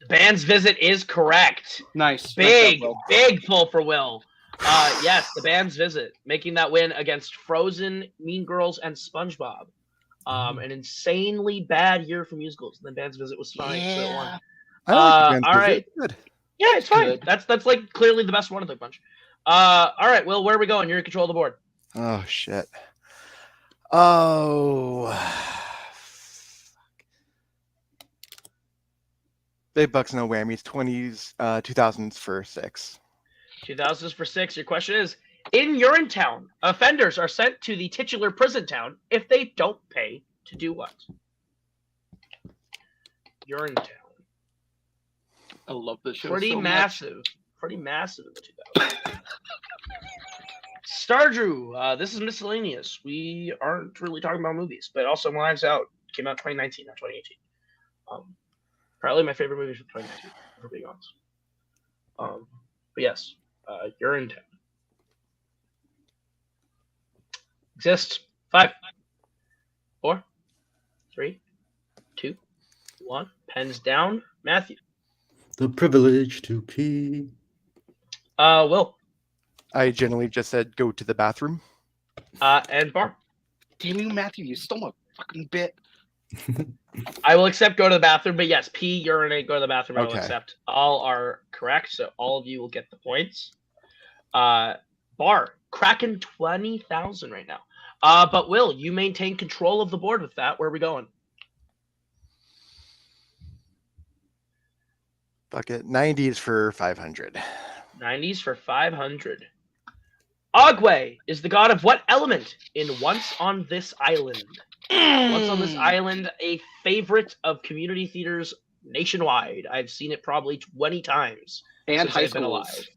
The band's visit is correct. Nice. Big, Nice job, Will. big pull for Will. Yes, the band's visit, making that win against Frozen, Mean Girls, and SpongeBob. An insanely bad year for musicals. And the band's visit was fine. So it won. I like the band's all visit. right. Good. Yeah, it's fine. Good. That's like clearly the best one of the bunch. All right, Will, where are we going? You're in control of the board. Oh, shit. Oh. Big bucks, no whammies. 2000s for 6. 2000s for 6. Your question is, in Urinetown, offenders are sent to the titular prison town if they don't pay to do what? Urinetown. I love this show. Pretty so massive. Pretty massive in the 2000s. Stardrew, this is miscellaneous. We aren't really talking about movies, but also Lives Out came out 2019, not 2018. Probably my favorite movie from 2019, for being honest. But yes, Urinetown. Exists. 5, 4, 3, 2, 1. Pens down. Matthew. The privilege to pee. Will. I generally just said go to the bathroom. And Bar. Damn you, Matthew! You stole my fucking bit. I will accept go to the bathroom, but yes, pee, urinate, go to the bathroom. I will Okay. accept. All are correct, so all of you will get the points. Bar, cracking 20,000 right now. But Will, you maintain control of the board with that. Where are we going? Fuck it. 90s for 500. 90s for 500. Ogwe is the god of what element in Once on This Island? Once on This Island, a favorite of community theaters nationwide. I've seen it probably 20 times And since high I've been alive. schools.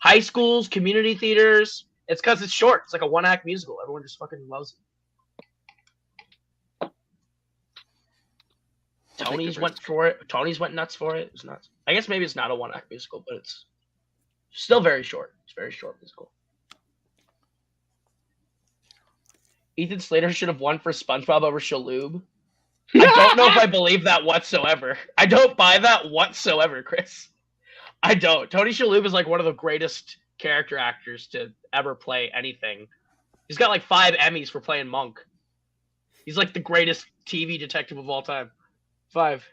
High schools, community theaters. It's because it's short. It's like a one-act musical. Everyone just fucking loves it. Tony's went for it. Tony's went nuts for it. It's nuts. I guess maybe it's not a one-act musical, but it's still very short. It's a very short musical. Ethan Slater should have won for SpongeBob over Shaloub. I don't know if I believe that whatsoever. I don't buy that whatsoever, Chris. I don't. Tony Shalhoub is like one of the greatest character actors to ever play anything. He's got like 5 Emmys for playing Monk. He's like the greatest TV detective of all time. 5,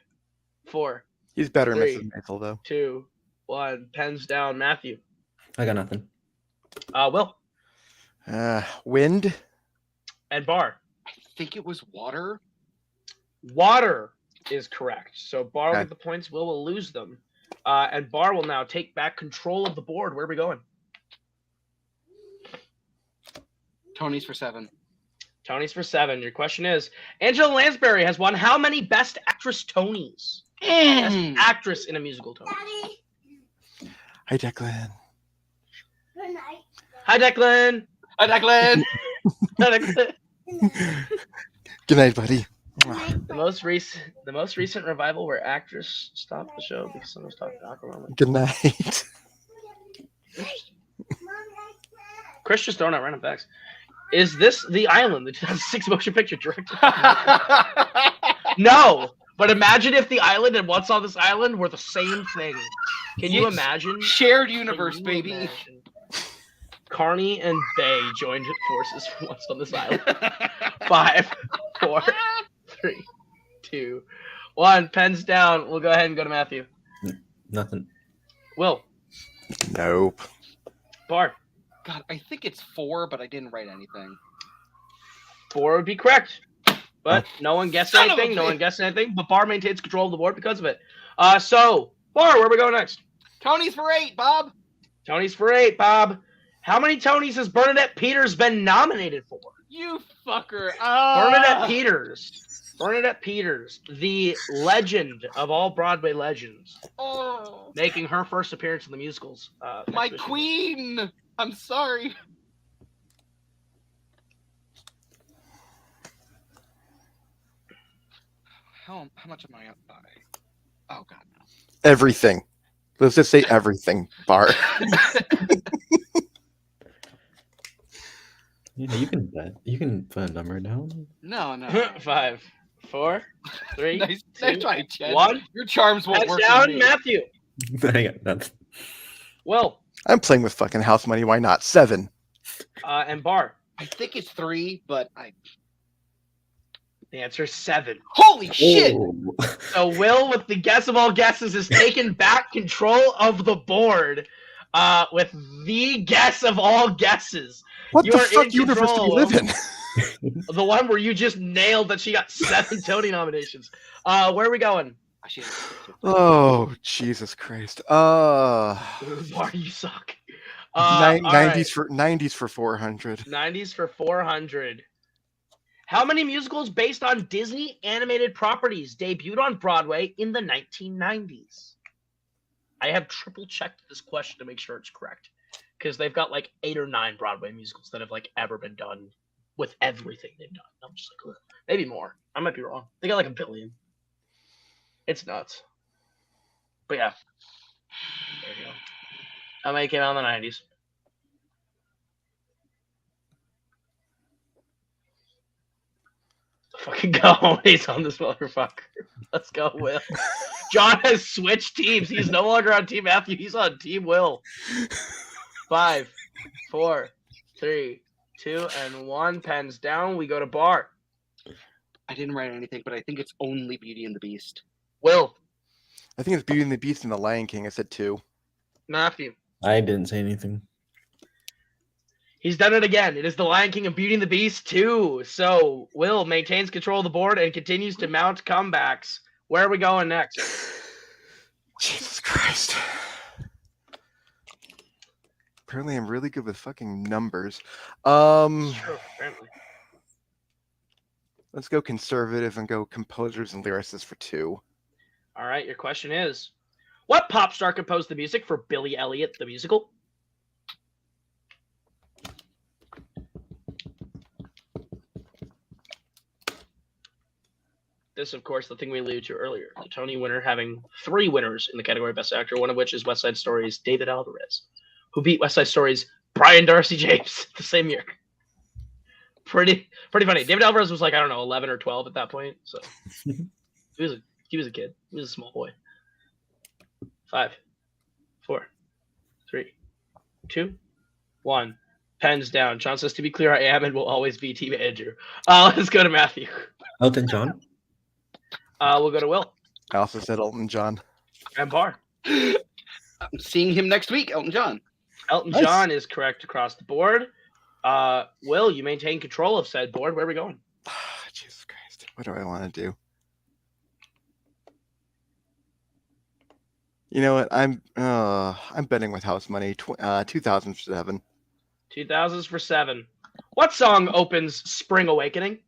4, He's better in 3, Mrs. Maisel, though. 2, 1. Pens down. Matthew. I got nothing. Will. Wind. And Bar. I think it was water. Water is correct. So Bar will Okay. get the points. Will lose them. And Bar will now take back control of the board. Where are we going? Tony's for 7. Tony's for 7. Your question is, Angela Lansbury has won how many Best Actress Tonys? Best actress in a musical Tony. Hi, Declan. Hi, Declan. Hi, Declan. Hi, Declan. Good night, buddy. The most recent revival where actress stopped the show because someone was talking to Aquaman. Good night. Chris just throwing out random facts. Is this The Island, the 2006 motion picture directed? No, but imagine if The Island and What's on This Island were the same thing. Can you imagine? Shared Can universe, you baby. imagine? Carney and Bay joined forces for What's on This Island. 5, 4, 3, 2, 1. Pens down. We'll go ahead and go to Matthew. Nothing. Will. Nope. Bar. God, I think it's 4, but I didn't write anything. 4 would be correct. But no one guessed Son of a anything. No bitch. one guessed anything. But Bar maintains control of the board because of it. So, Bar, where are we going next? Tony's for 8, Bob. Tony's for 8, Bob. How many Tonys has Bernadette Peters been nominated for? You fucker. Bernadette Peters. Bernadette Peters, the legend of all Broadway legends, Oh, making her first appearance in the musicals. my next issue. queen. I'm sorry. How much am I up by? Oh, God. Everything. Let's just say everything, Bar. Yeah, you can bet. You can put a number down. No. 5, 4, 3, Nice 2, try, Chen. 1. Your charms won't Heads work down, on me. Matthew. I got nothing. Will, I'm playing with fucking house money. Why not? 7. and Bar. I think it's 3, but The answer is 7. holy shit! Oh. So Will, with the guess of all guesses, has taken back control of the board with the guess of all guesses. What You the are fuck in universe do we control, live in? The one where you just nailed that she got 7 Tony nominations. Where are we going? I should- Oh, Jesus Christ. Bar, you suck. All 90s for 400. 90s for 400. How many musicals based on Disney animated properties debuted on Broadway in the 1990s? I have triple checked this question to make sure it's correct, because they've got like 8 or 9 Broadway musicals that have like ever been done with everything they've done. I'm just like, ugh. Maybe more. I might be wrong. They got like 1 billion. It's nuts. But yeah, there you go. How many came out in the 90s? Fucking go. He's on this motherfucker. Let's go, Will. John has switched teams. He's no longer on Team Matthew. He's on Team Will. 5, 4, 3, 2, and 1. Pens down. We go to Bar. I didn't write anything, but I think it's only Beauty and the Beast. Will. I think it's Beauty and the Beast and the Lion King. I said 2. Matthew. I didn't say anything. He's done it again. It is the Lion King of Beauty and the Beast 2. So Will maintains control of the board and continues to mount comebacks. Where are we going next? Jesus Christ. Apparently I'm really good with fucking numbers. True, apparently. Let's go conservative and go composers and lyricists for 2. All right, your question is, what pop star composed the music for Billy Elliot the Musical? This, of course, the thing we alluded to earlier. The Tony winner having 3 winners in the category of Best Actor, one of which is West Side Story's David Alvarez, who beat West Side Story's Brian Darcy James the same year. Pretty funny. David Alvarez was like, I don't know, 11 or 12 at that point. So he was a kid. He was a small boy. 5, 4, 3, 2, 1. Pens down. John says, to be clear, I am and will always be team Andrew. Let's go to Matthew. Elton John. We'll go to Will. I also said Elton John. And Bar. I'm seeing him next week, Elton John. Elton Nice. John is correct across the board. Will, you maintain control of said board. Where are we going? Jesus Christ. What do I want to do? You know what? I'm betting with house money. 2007. 2000s for 7. What song opens Spring Awakening?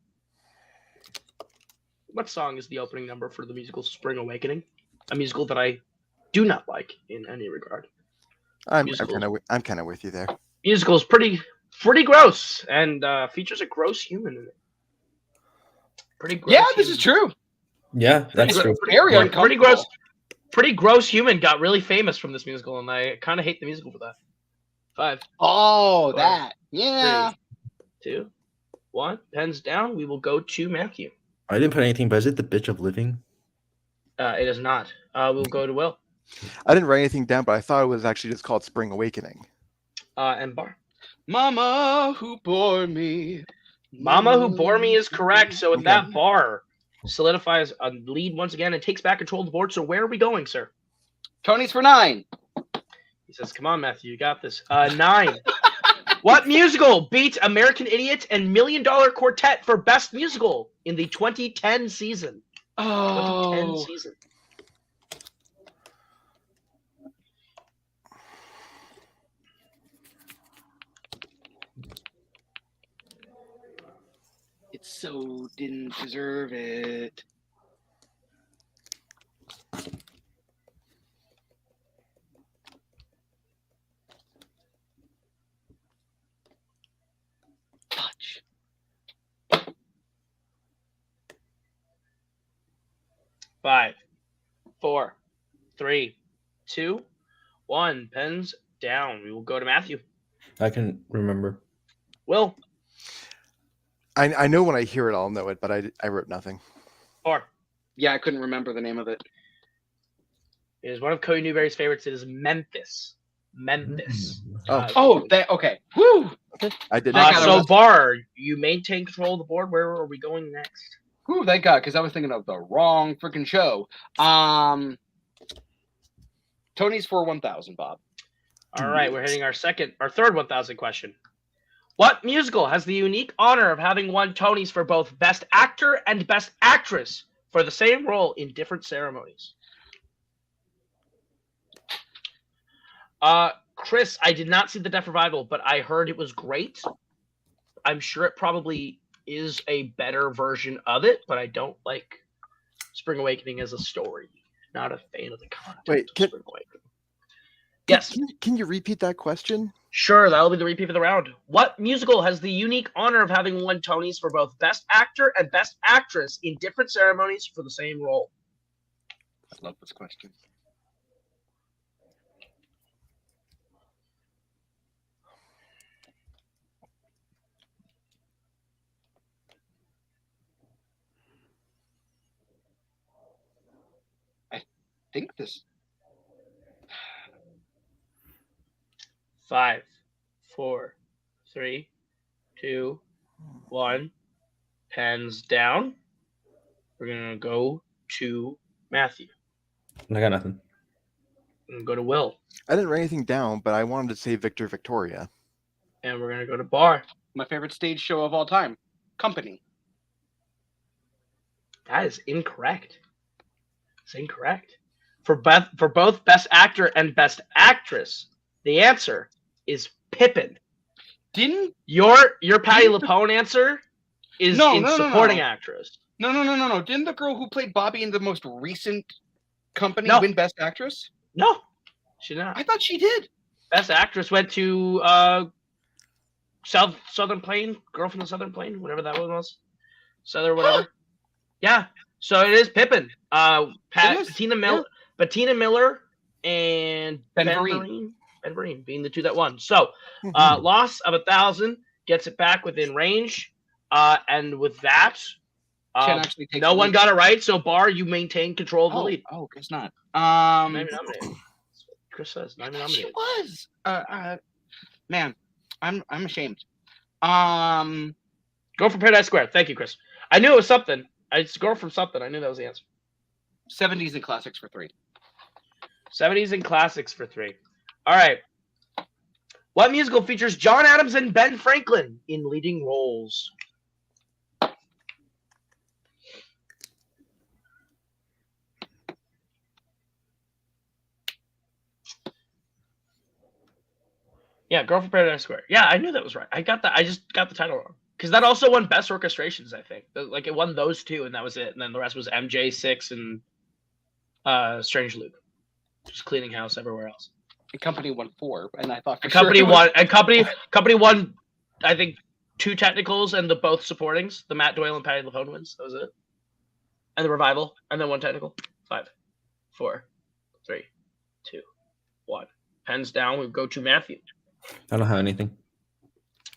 What song is the opening number for the musical Spring Awakening? A musical that I do not like in any regard. I'm Musicals. kind of with you there. Musical is pretty gross and features a gross human in it. Pretty gross. Yeah, this human. is true. Yeah, that's true. Very Pretty uncomfortable. pretty gross human got really famous from this musical, and I kind of hate the musical for that. 5, Oh, 4, that. Yeah. 3, 2, 1. Pens down. We will go to Matthew. I didn't put anything, but is it The Bitch of Living? It is not. We'll go to Will. I didn't write anything down, but I thought it was actually just called Spring Awakening. And Bar. Mama who bore me. Mama Who Bore Me is correct. So with Okay. that, Bar solidifies a lead once again and takes back control of the board. So where are we going, sir? Tony's for 9. He says, come on, Matthew, you got this. 9. What musical beat American Idiot and $1 Million Quartet for Best Musical in the 2010 season? 2010 Oh. season. It so didn't deserve it. Touch. 5, 4, 3, 2, 1. Pens down. We will go to Matthew. I can remember. Will. I know when I hear it, I'll know it, but I wrote nothing. 4. Yeah, I couldn't remember the name of it. It is one of Cody Newberry's favorites. It is Memphis. Memphis. Okay. Woo! Okay, I did. So Bar, you maintain control of the board. Where are we going next? Whew, thank God, because I was thinking of the wrong freaking show. Tony's for 1,000, Bob. All right, we're hitting our third 1,000 question. What musical has the unique honor of having won Tonys for both Best Actor and Best Actress for the same role in different ceremonies? Chris, I did not see the Deaf Revival, but I heard it was great. I'm sure it probably is a better version of it, but I don't like Spring Awakening as a story. Not a fan of the content of Spring Awakening. Yes. Can you repeat that question? Sure, that'll be the repeat of the round. What musical has the unique honor of having won Tonys for both Best Actor and Best Actress in different ceremonies for the same role? I love this question. I think this. 5, 4, 3, 2, 1. Pens down. We're gonna go to Matthew. I got nothing. We're gonna go to Will. I didn't write anything down, but I wanted to say Victor Victoria. And we're gonna go to Bar. My favorite stage show of all time, Company. That is incorrect. It's incorrect. For both Best Actor and Best Actress, the answer is Pippin. Didn't your Patti LuPone answer is supporting actress. No. Didn't the girl who played Bobby in the most recent Company win Best Actress? No, she did not. I thought she did. Best Actress went to Southern Plain, Girl from the Southern Plain, whatever that one was. Southern whatever. Yeah. So it is Pippin. Bettina Miller and Ben Vereen being the two that won. So loss of 1,000 gets it back within range. And with that, no one got it right. So Bar, you maintain control of the lead. Oh, guess not. Maybe nominated. Chris says not nominated. She was. Man, I'm ashamed. Go for Paradise Square. Thank you, Chris. I knew it was something. It's Girl from something. I knew that was the answer. 70s and classics for 3. 70s and classics for 3. All right. What musical features John Adams and Ben Franklin in leading roles? Yeah, Girl from Paradise Square. Yeah, I knew that was right. I got that. I just got the title wrong. Because that also won Best Orchestrations, I think. Like, it won those two, and that was it. And then the rest was MJ6 and Strange Loop. Just cleaning house everywhere else. And Company won 4, and I thought Company won, I think, 2 technicals and the both supportings. The Matt Doyle and Patti LuPone wins. That was it. And the Revival, and then 1 technical. 5, 4, 3, 2, 1. Pens down. We go to Matthew. I don't have anything.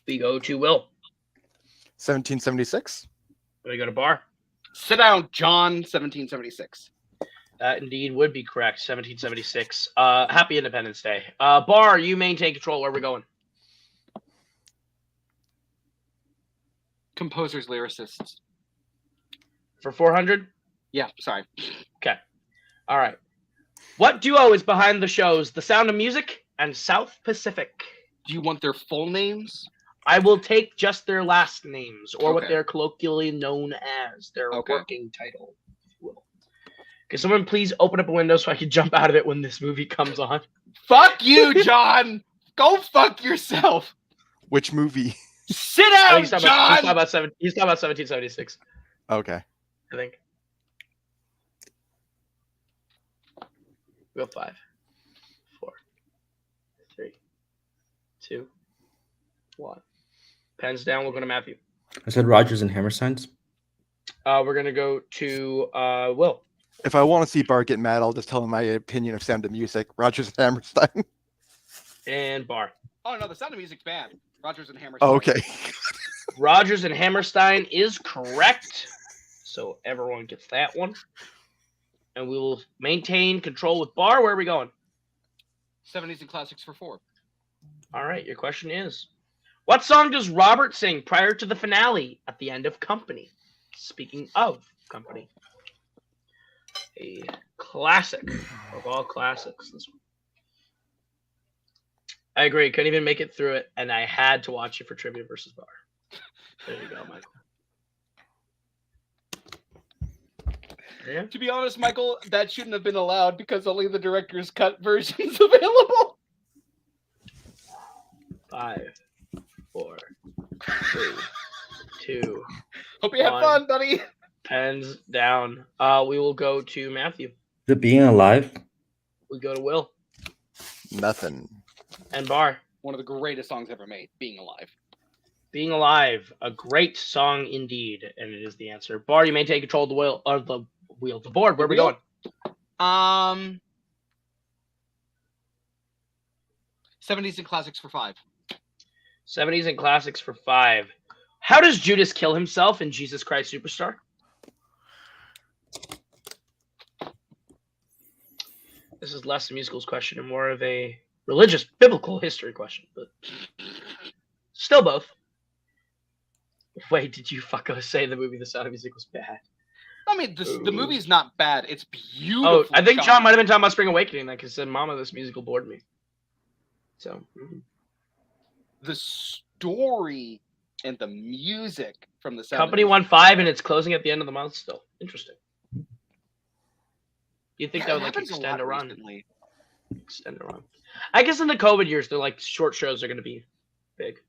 We go to Will. 1776. We go to Bar. Sit down, John. 1776. That indeed would be correct. 1776. Happy Independence Day. Bar, you maintain control. Where are we going? Composers, lyricists. For 400? Yeah, sorry. Okay. All right. What duo is behind the shows The Sound of Music and South Pacific? Do you want their full names? I will take just their last names, or what they're colloquially known as, their working title, if you will. Can someone please open up a window so I can jump out of it when this movie comes on? Fuck you, John! Go fuck yourself! Which movie? Sit down, John! He's talking about 1776. Okay. I think. We go 5, 4, 3, 2, 1. Pens down. We'll go to Matthew. I said Rogers and Hammersteins. We're gonna go to Will. If I want to see Bar get mad, I'll just tell him my opinion of Sound of Music. Rogers and Hammerstein. And Bar. Oh no, the Sound of Music's band. Rogers and Hammerstein. Oh, okay. Rogers and Hammerstein is correct. So everyone gets that one. And we will maintain control with Bar. Where are we going? 70s and classics for 4. All right, your question is, what song does Robert sing prior to the finale at the end of Company? Speaking of Company. A classic of all classics. This one. I agree. Couldn't even make it through it, and I had to watch it for Trivia versus Bar. There you go, Michael. Yeah. To be honest, Michael, that shouldn't have been allowed because only the director's cut version's available. 5, 4, 3, 2. Hope you have 1. fun, buddy. Pens down. We will go to Matthew. The Being Alive. We go to Will. Nothing. And Bar. One of the greatest songs ever made, Being Alive. Being Alive, a great song indeed, and it is the answer. Bar, you maintain control of the wheel, the board. Where are we going? 70s and classics for 5. 70s and classics for 5. How does Judas kill himself in Jesus Christ Superstar? This is less a musicals question and more of a religious, biblical history question, but still both. Wait, did you fucko say the movie The Sound of Music was bad? I mean, the movie's not bad. It's beautiful. Oh, I think John might have been talking about Spring Awakening, like he said, Mama, this musical bored me. So, the story and the music from the Sound Company of won 5 and it's closing at the end of the month still. Interesting. You think that would like extend a run? Recently. Extend a run. I guess in the COVID years, they're like short shows are going to be big.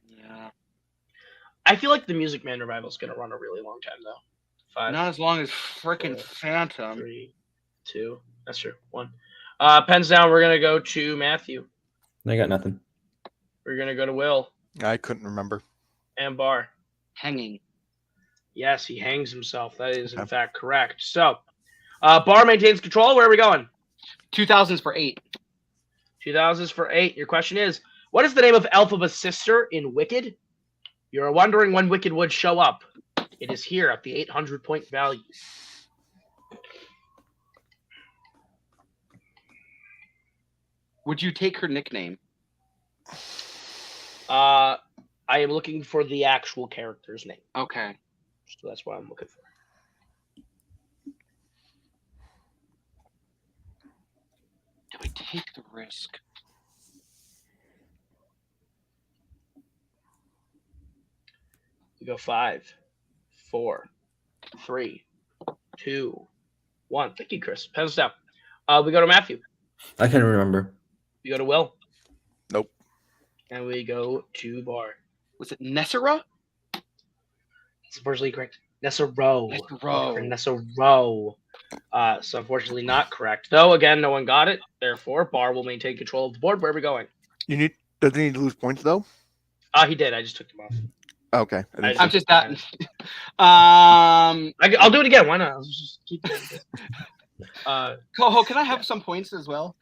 Yeah. I feel like the Music Man revival is going to run a really long time though. 5, Not as long as frickin' 4, Phantom. 3, 2. That's true. 1. Pens down. We're going to go to Matthew. I got nothing. We're going to go to Will I couldn't remember. and Bar. Hanging. Yes, he hangs himself. That is in Okay. fact correct. So, Bar maintains control. Where are we going? 2000s for 8. 2000s for 8. Your question is, what is the name of Elphaba's sister in Wicked? You're wondering when Wicked would show up. It is here at the 800-point value. Would you take her nickname? I am looking for the actual character's name. Okay. So that's what I'm looking for. Do we take the risk? We go 5, 4, 3, 2, 1. Thank you, Chris. Pens down. We go to Matthew. I can't remember. We go to Will. Nope. And we go to Bar. Was it Nessera? It's unfortunately correct. Nessero. Nessero. So unfortunately not correct. Though, again, no one got it. Therefore, Bar will maintain control of the board. Where are we going? Does he need to lose points though? He did. I just took them off. Okay. I'm just that. I'll do it again. Why not? Let's just keep doing it. Koho, can I have some points as well?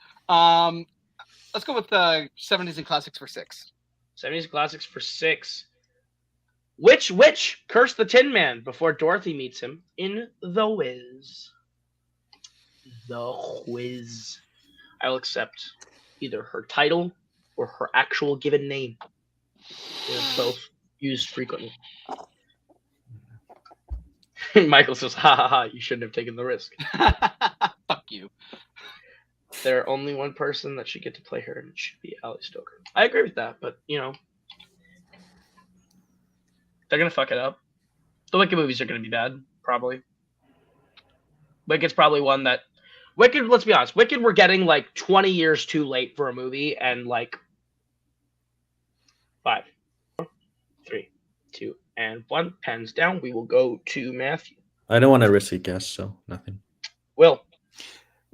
Let's go with 70s and classics for 6. 70s classics for 6. Which witch cursed the Tin Man before Dorothy meets him in The Wiz? The Wiz. I will accept either her title or her actual given name. They're both used frequently. Michael says, ha ha ha, you shouldn't have taken the risk. Fuck you. There's only one person that should get to play her, and it should be Ali Stoker. I agree with that, but, you know, they're going to fuck it up. The Wicked movies are going to be bad, probably. Wicked's probably one that... Wicked, let's be honest, Wicked we're getting, like, 20 years too late for a movie, and, like, 5, 4, 3, 2, and 1. Pens down. We will go to Matthew. I don't want to risk a guess, so nothing. Will.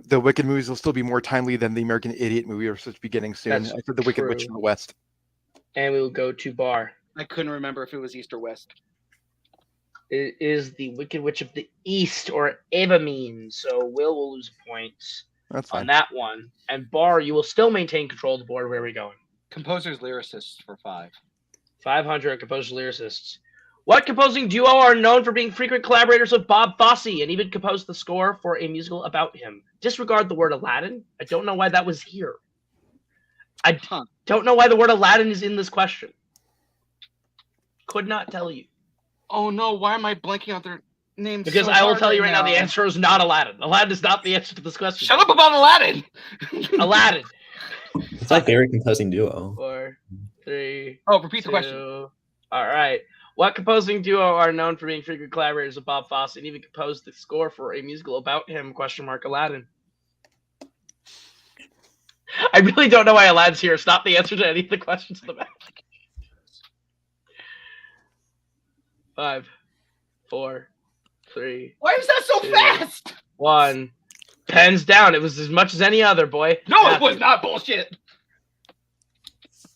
The Wicked movies will still be more timely than the American Idiot movie we're supposed to be getting soon. That's I said the Wicked true. Witch in the West. And we will go to Bar. I couldn't remember if it was East or West. It is the Wicked Witch of the East, or Evamine. So will lose points That's on fine. that one. And Bar, you will still maintain control of the board. Where are we going? Composers, lyricists for 5. 500 composers, lyricists. What composing duo are known for being frequent collaborators of Bob Fosse and even composed the score for a musical about him? Disregard the word Aladdin. I don't know why that was here. I don't know why the word Aladdin is in this question. Could not tell you. Oh no, why am I blanking on their names? Because so I will hard tell you right now, now the answer is not Aladdin. Aladdin is not the answer to this question. Shut up about Aladdin! Aladdin. It's my favorite composing duo. 4, 3. Oh, repeat the 2. question. All right. What composing duo are known for being frequent collaborators of Bob Fosse and even composed the score for a musical about him? Aladdin. I really don't know why Aladdin's here. It's not the answer to any of the questions in the back. 5, 4, 3. Why is that so 2, fast? 1. Pens down. It was as much as any other, boy. No, Matthew. it was not bullshit.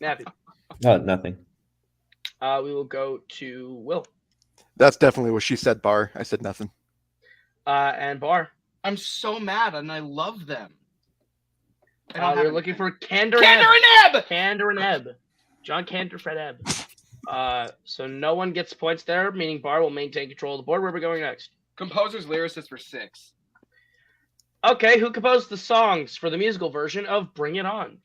Matthew. No, nothing. We will go to Will. That's definitely what she said, Bar. I said nothing. And Bar. I'm so mad, and I love them. We're looking for Candor Candor and Ebb! Candor and Ebb. John Candor, Fred Ebb. So no one gets points there, meaning Bar will maintain control of the board. Where are we going next? Composers, lyricists for 6. Okay, who composed the songs for the musical version of Bring It On?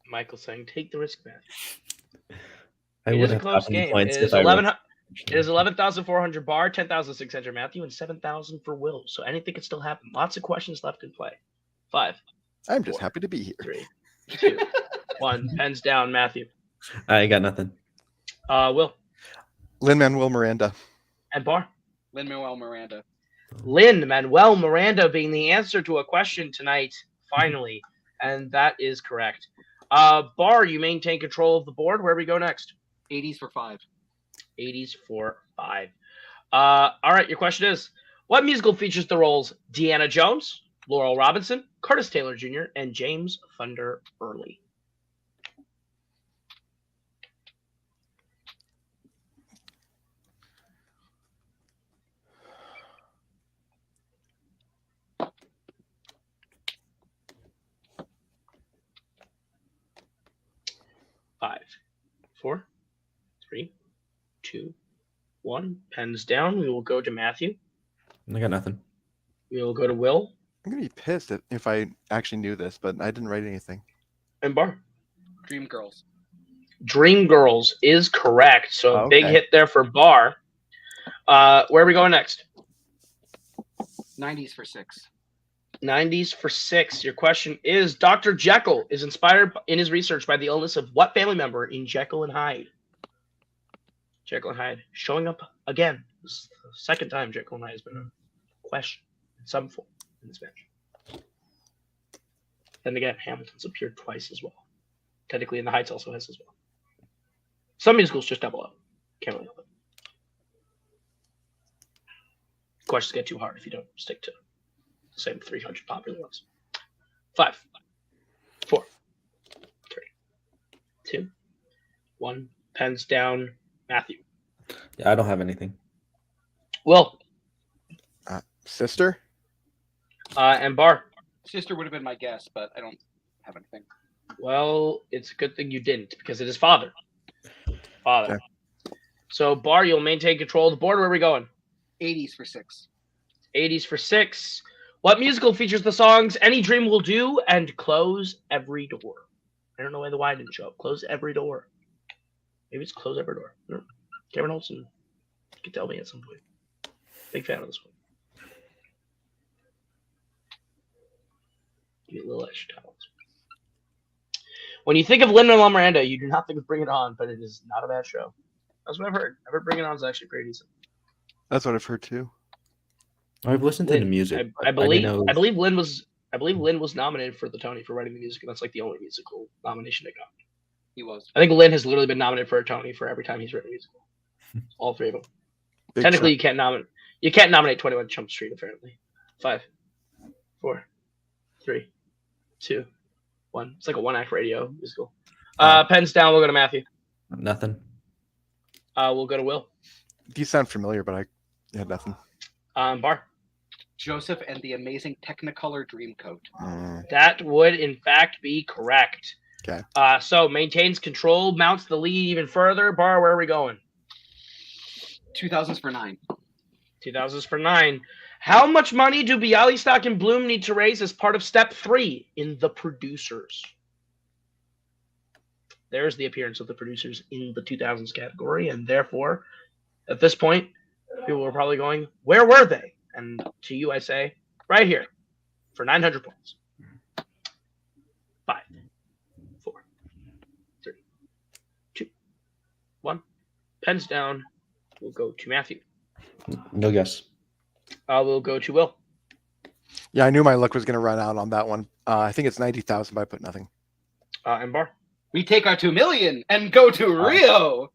Michael saying, "Take the risk, man." I It would is a have close gotten game. points It is if I 11. were- It is 11,400 Bar, 10,600 Matthew, and 7,000 for Will. So anything could still happen. Lots of questions left in play. 5, I'm just 4, happy to be here. 3, 2, 1. Pens down, Matthew. I got nothing. Will Lin-Manuel Miranda. and Bar. Lin-Manuel Miranda. Lin-Manuel Miranda being the answer to a question tonight, finally, and that is correct. Bar, you maintain control of the board. Where we go next? 80s for 5. 80s for 5. All right, your question is, what musical features the roles Deanna Jones, Laurel Robinson, Curtis Taylor Jr., and James Thunder Early? Five, 4, 3, 2, 1. Pens down. We will go to Matthew. I got nothing. We will go to Will I'm going to be pissed if I actually knew this, but I didn't write anything. and Bar. Dreamgirls. Dreamgirls is correct. So Okay. big hit there for Bar. Where are we going next? 90s for 6. 90s for 6. Your question is, Dr. Jekyll is inspired in his research by the illness of what family member in Jekyll and Hyde? Jekyll and Hyde showing up again. This is the second time Jekyll and Hyde has been a question in some form in this match. Then again, Hamilton's appeared twice as well. Technically, in the Heights also has as well. Some musicals just double up. Can't really help it. Questions get too hard if you don't stick to the same 300 popular ones. 5, 4, 3, 2, 1. Pens down. Matthew. Yeah, I don't have anything. Will. Sister? And Bar. Sister would have been my guess, but I don't have anything. Well, it's a good thing you didn't, because it is father. Father. Okay. So, Bar, you'll maintain control of the board. Where are we going? 80s for 6. 80s for 6. What musical features the songs Any Dream Will Do and Close Every Door? I don't know why the Y didn't show up. Close Every Door. Maybe it's Close Every Door. I don't know. Cameron Olsen, you can tell me at some point. Big fan of this one. Give me a little extra time. When you think of Lin-Manuel Miranda, you do not think of Bring It On, but it is not a bad show. That's what I've heard. I've heard Bring It On is actually pretty decent. That's what I've heard too. I've listened to the music. I but didn't know- believe Lin was nominated for the Tony for writing the music, and that's like the only musical nomination it got. He was. I think Lin has literally been nominated for a Tony for every time he's written a musical. All three of them. Big Technically, Chunk. you can't nominate 21 Jump Street. Apparently, 5, 4, 3, 2, 1. It's like a one-act radio musical. Pens down. We'll go to Matthew. Nothing. We'll go to Will. These sound familiar, but I had nothing. Bar. Joseph and the Amazing Technicolor Dreamcoat. That would, in fact, be correct. Okay. So maintains control, mounts the lead even further. Bar, where are we going? 2000s for 9. 2000s for 9. How much money do Bialystok and Bloom need to raise as part of Step 3 in The Producers? There's the appearance of The Producers in the 2000s category, and therefore, at this point, people are probably going, where were they? And to you, I say, right here, for 900 points. 5, 4, 3, 2, 1. Pens down. We'll go to Matthew. No guess. We'll go to Will. Yeah, I knew my luck was going to run out on that one. I think it's 90,000, but I put nothing. And Bar. We take our 2 million and go to Rio.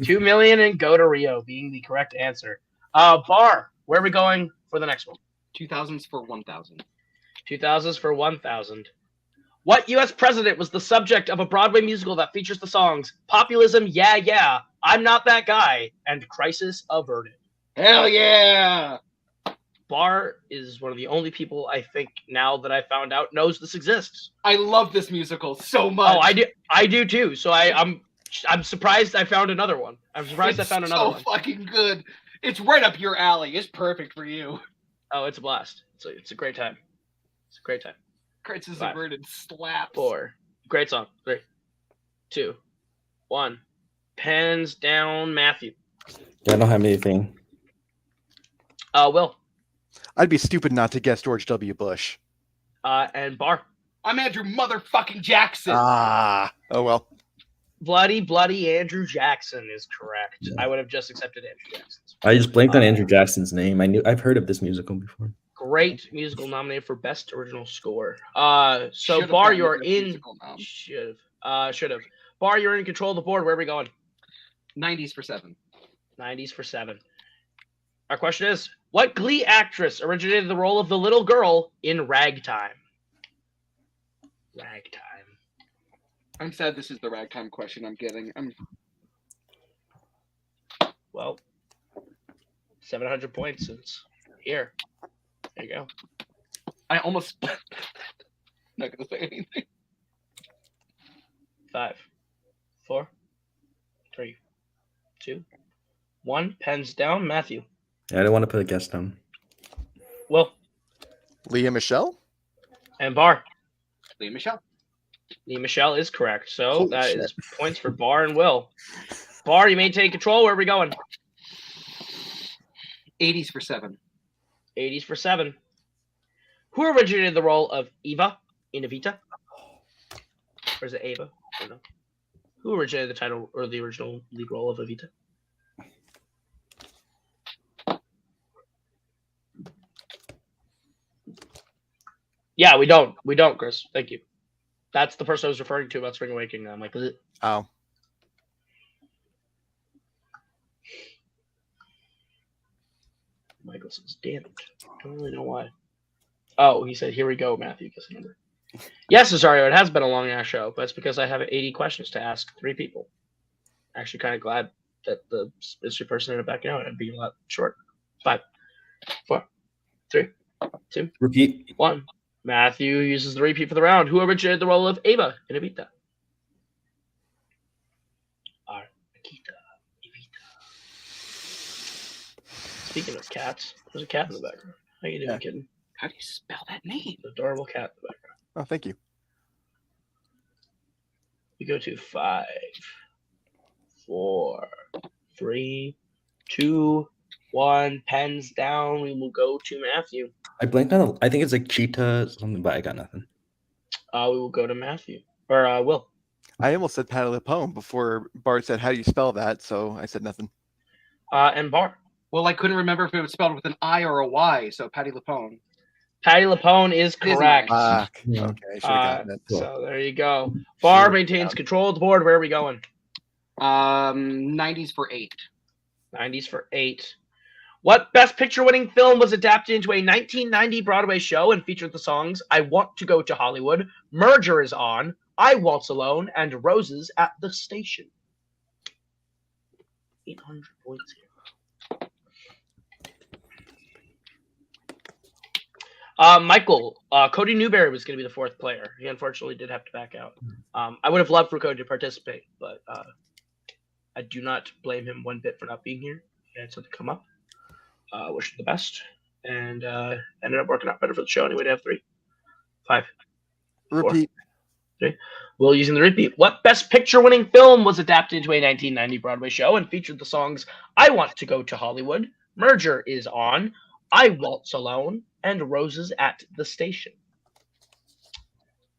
2 million and go to Rio being the correct answer. Bar, where are we going for the next one? 2000s for 1000. 2000s for 1000. What U.S. president was the subject of a Broadway musical that features the songs Populism, Yeah, Yeah, I'm Not That Guy, and Crisis Averted? Hell yeah! Bar is one of the only people I think now that I found out knows this exists. I love this musical so much. Oh, I do too. So I'm surprised I found another one. I'm surprised I found another one. So fucking good. It's right up your alley. It's perfect for you. Oh, it's a blast. It's a great time. It's a great time. Crisis 5, Averted slaps. 4. Great song. 3, 2, 1. Pens down, Matthew. Yeah, I don't have anything. Will. I'd be stupid not to guess George W. Bush. And Bar. I'm Andrew motherfucking Jackson. Oh well. Bloody Andrew Jackson is correct. Yeah. I would have just accepted Andrew Jackson's. I just blanked on Andrew Jackson's name. I've heard of this musical before. Great musical nominated for Best Original Score. So Should've Bar, gotten you're the in. musical nom. Should have. Bar, you're in control of the board. Where are we going? 90s for 7. 90s for 7. Our question is, what Glee actress originated the role of the little girl in Ragtime? Ragtime. I'm sad this is the ragtime question I'm getting. Well, 700 points. It's here. There you go. I almost not gonna say anything. 5, 4, 3, 2, 1. Pens down, Matthew. Yeah, I don't want to put a guess down. Will. Leah Michelle? And Bar. Leah Michelle. Lee Michelle is correct. So Holy that shit. is points for Bar and Will. Bar, you maintain control. Where are we going? 80s for 7. 80s for 7. Who originated the role of Eva in Evita? Or is it Ava? I don't know. Who originated the title or the original lead role of Evita? Yeah, we don't, Chris. Thank you. That's the person I was referring to about Spring Awakening. I'm like, ugh. Oh. Michael says, damn it. Don't really know why. Oh, he said, here we go, Matthew. Guess a number. Yes, Cesario, it has been a long ass show, but it's because I have 80 questions to ask 3 people. Actually, kind of glad that the mystery person ended up backing out and being a lot short. 5, 4, 3, 2, Repeat. 1. Matthew uses the repeat for the round. Who originated the role of Ava in Evita? Akita. Evita. Speaking of cats, there's a cat in the background. How you doing, Yeah. kitten? How do you spell that name? Adorable cat in the background. Oh, thank you. We go to 5, 4, 3, 2, 1. Pens down. We will go to Matthew. I blanked on. I think it's like cheetah something, but I got nothing. We will go to Matthew or Will. I almost said Patty LuPone before Bart said, how do you spell that? So I said nothing. And Bar. Well, I couldn't remember if it was spelled with an I or a Y, so Patty LuPone. Patty LuPone is It is correct. Fuck. Yeah. Okay, I should have gotten it. So there you go. Bar Sure. maintains control of the board. Where are we going? 90s for 8. 90s for 8. What Best Picture-winning film was adapted into a 1990 Broadway show and featured the songs "I Want to Go to Hollywood," "Merger is On," "I Waltz Alone," and "Roses at the Station"? 800 points here. Michael, Cody Newberry was going to be the 4th player. He unfortunately did have to back out. I would have loved for Cody to participate, but I do not blame him one bit for not being here. He had something come up. Wish him the best, and ended up working out better for the show anyway to have 3. 5. Repeat. 4, 3. Will using the repeat. What Best Picture-winning film was adapted into a 1990 Broadway show and featured the songs "I Want to Go to Hollywood," "Merger is On," "I Waltz Alone," and "Roses at the Station"?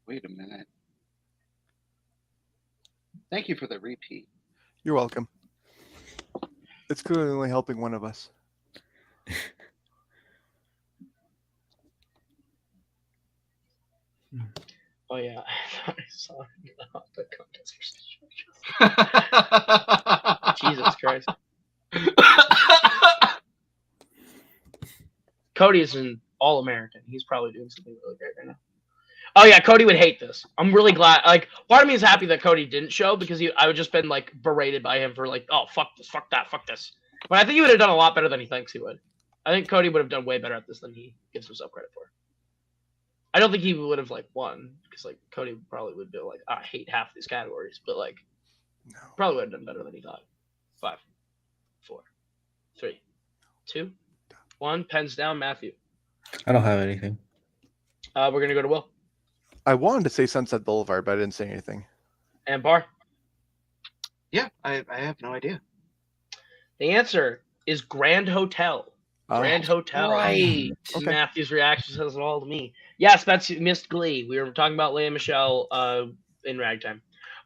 Wait a minute. Thank you for the repeat. You're welcome. It's clearly only helping one of us. Oh yeah, I thought I saw the contest. Jesus Christ. Cody is an All-American. He's probably doing something really great right now. Oh yeah, Cody would hate this. I'm really glad. Like, part of me is happy that Cody didn't show because I would just been like berated by him for like, oh fuck this, fuck that, fuck this. But I think he would have done a lot better than he thinks he would. I think Cody would have done way better at this than he gives himself credit for. I don't think he would have like won because like Cody probably would be like, I hate half these categories, but like, No. probably would have done better than he thought. 5, 4, 3, 2, 1. Pens down, Matthew. I don't have anything. We're gonna go to Will I wanted to say Sunset Boulevard, but I didn't say anything. and Bar. Yeah, I have no idea. The answer is Grand Hotel. Grand Hotel. Right. Okay. Matthew's reaction says it all to me. Yes, Betsy missed Glee. We were talking about Leia Michelle in Ragtime.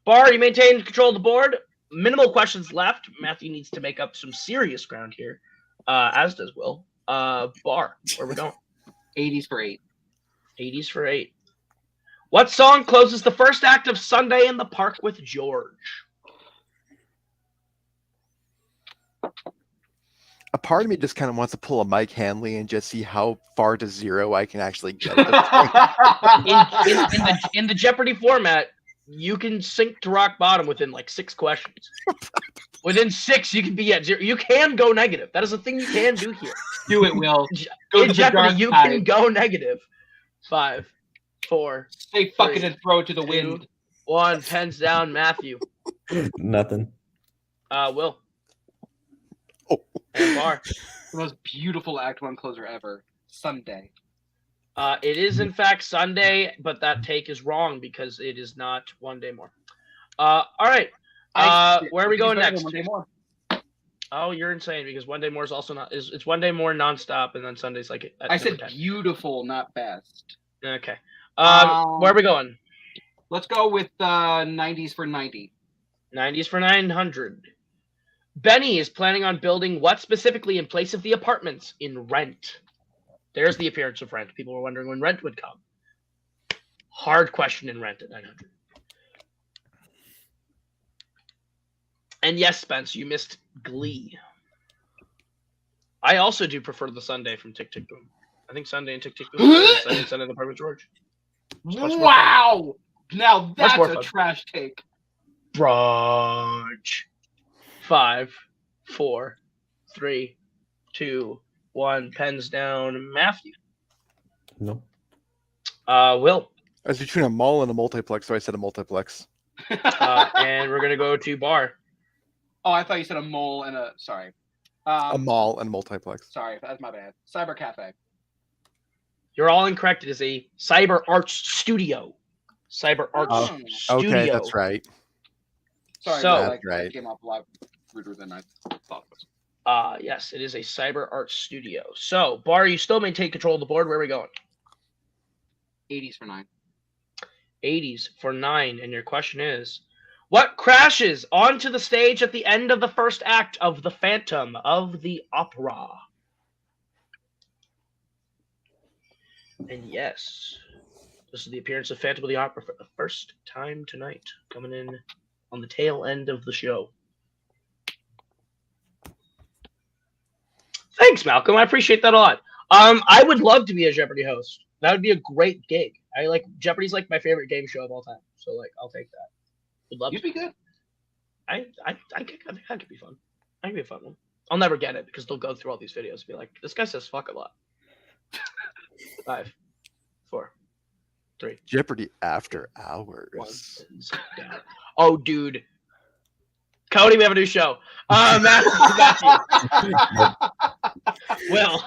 Bar, you maintain control of the board. Minimal questions left. Matthew needs to make up some serious ground here, as does Will. Bar, where are we going? 80s for 8. 80s for 8. What song closes the first act of Sunday in the Park with George? A part of me just kind of wants to pull a Mike Hanley and just see how far to 0 I can actually get at this point. In the Jeopardy format, you can sink to rock bottom within like 6 questions. Within 6, you can be at 0. You can go negative. That is a thing you can do here. Do it, Will. Go In to the Jeopardy, dark you side. can go negative. 5, 4, Say fuck it 3, and throw it to the 2, wind. 1. Pens down, Matthew. Nothing. Will. Oh. And Bar. The most beautiful Act 1 closer ever. Sunday. It is in fact Sunday, but that take is wrong because it is not One Day More. All right. Where are we going next? One Day More. Oh, you're insane because One Day More is also not. It's One Day More nonstop, and then Sunday's like. I said 10. beautiful, not best. Okay. Where are we going? Let's go with 90s for 90. 90s for 900. Benny is planning on building what specifically in place of the apartments in Rent? There's the appearance of Rent. People were wondering when Rent would come. Hard question in Rent at 900. And yes, Spence, you missed Glee. I also do prefer the Sunday from Tick Tick Boom. I think Sunday and Tick Tick Boom. Sunday in the Park with George. Wow! Now that's more a fun. trash take. Brunch. 5, 4, 3, 2, 1. Pens down. Matthew. No. Will. I was between a mall and a multiplex, so I said a multiplex. And we're gonna go to Bar. Oh, I thought you said a mole and a. Sorry. A mall and multiplex. Sorry, that's my bad. Cyber Cafe. You're all incorrect. It is a cyber arts studio. Cyber arts studio. Okay, that's right. Sorry, So- Will, That's right. that came off a lot ruder than I thought it was. Yes, it is a cyber arts studio. So, Bar, you still maintain control of the board. Where are we going? 80s for 9. 80s for 9. And your question is, what crashes onto the stage at the end of the first act of the Phantom of the Opera? And yes, this is the appearance of Phantom of the Opera for the first time tonight, coming in on the tail end of the show. Thanks, Malcolm. I appreciate that a lot. I would love to be a Jeopardy host. That would be a great gig. Jeopardy's like my favorite game show of all time. So like, I'll take that. Would love You'd to. be good. I think that could be fun. I think it'd be a fun one. I'll never get it because they'll go through all these videos and be like, this guy says fuck a lot. 5, 4, 3, Jeopardy after 1. hours. Down. Oh, dude. Cody, we have a new show. Matthew. Well,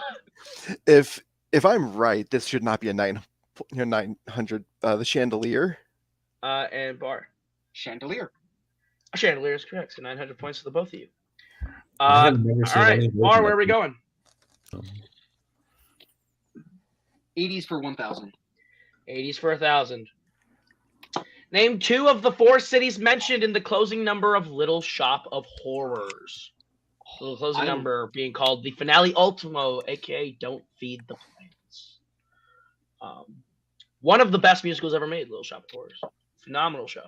If I'm right, this should not be a 900. The chandelier. And Bar. Chandelier. Chandelier is correct. So 900 points to the both of you. I have never All seen any right, Bar, version where of are we it. going? 80s for 1,000. 80s for 1,000. Name 2 of the 4 cities mentioned in the closing number of Little Shop of Horrors. So the closing number being called the Finale Ultimo, aka Don't Feed the Plants. One of the best musicals ever made, Little Shop of Horrors. Phenomenal show.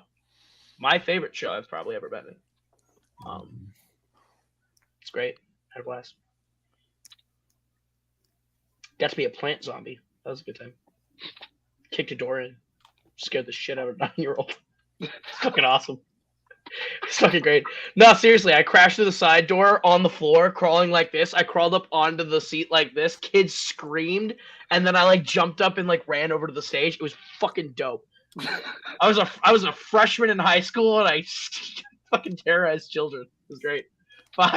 My favorite show I've probably ever been in. It's great. I had a blast. Got to be a plant zombie. That was a good time. Kicked a door in. Scared the shit out of a 9-year-old. It's fucking awesome. It's fucking great. No, seriously, I crashed through the side door on the floor, crawling like this. I crawled up onto the seat like this. Kids screamed, and then I like jumped up and like ran over to the stage. It was fucking dope. I was a freshman in high school, and I fucking terrorized children. It was great. 5,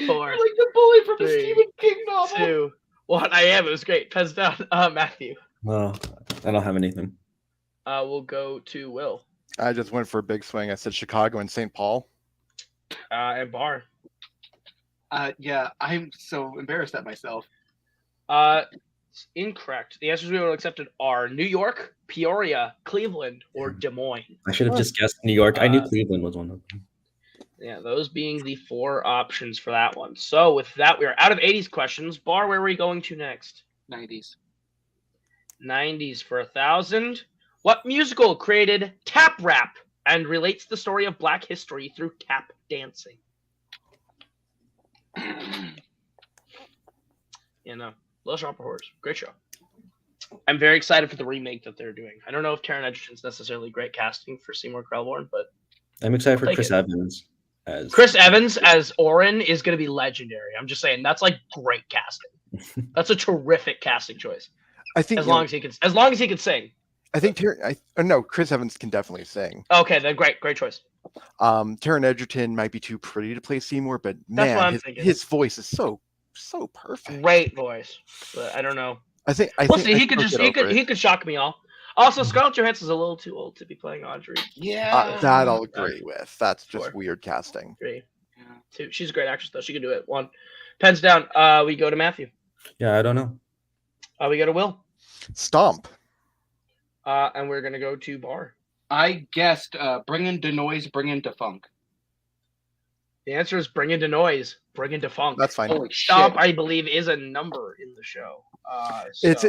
4, You're like the bully from the 3, Stephen King novel. 2, 1. I am. It was great. Pens down. Matthew. Oh, I don't have anything. We'll go to Will. I just went for a big swing. I said Chicago and St. Paul. And Bar. Yeah, I'm so embarrassed at myself. Incorrect. The answers we would have accepted are New York, Peoria, Cleveland, or Des Moines. I should have just guessed New York. I knew Cleveland was one of them. Yeah, those being the 4 options for that one. So with that, we are out of 80s questions. Bar, where are we going to next? 90s. 90s for 1,000. What musical created tap rap and relates the story of Black history through tap dancing? Little Shop of Horrors. Great show. I'm very excited for the remake that they're doing. I don't know if Taron Egerton's necessarily great casting for Seymour Krelborn, but I'm excited for I'll take Chris it. Evans as Chris Evans as Orin is going to be legendary. I'm just saying that's like great casting. That's a terrific casting choice. I think As long as he can sing. I think Chris Evans can definitely sing. Okay, then great choice. Taron Egerton might be too pretty to play Seymour, but That's what I'm man, thinking. his voice is so perfect. Great voice, but I don't know. I think We'll see. He could shock me all. Also, Scarlett Johansson's a little too old to be playing Audrey. Yeah. that I'll agree with. That's just 4, weird casting. 3, Yeah. 2. She's a great actress though. She can do it. 1. Pens down. We go to Matthew. Yeah, I don't know. We go to Will. Stomp. And we're gonna go to Bar. I guessed bring into noise, bring into funk. The answer is Bring Into Noise, Bring Into Funk. That's fine. Holy Stomp, shit. I believe, is a number in the show. It's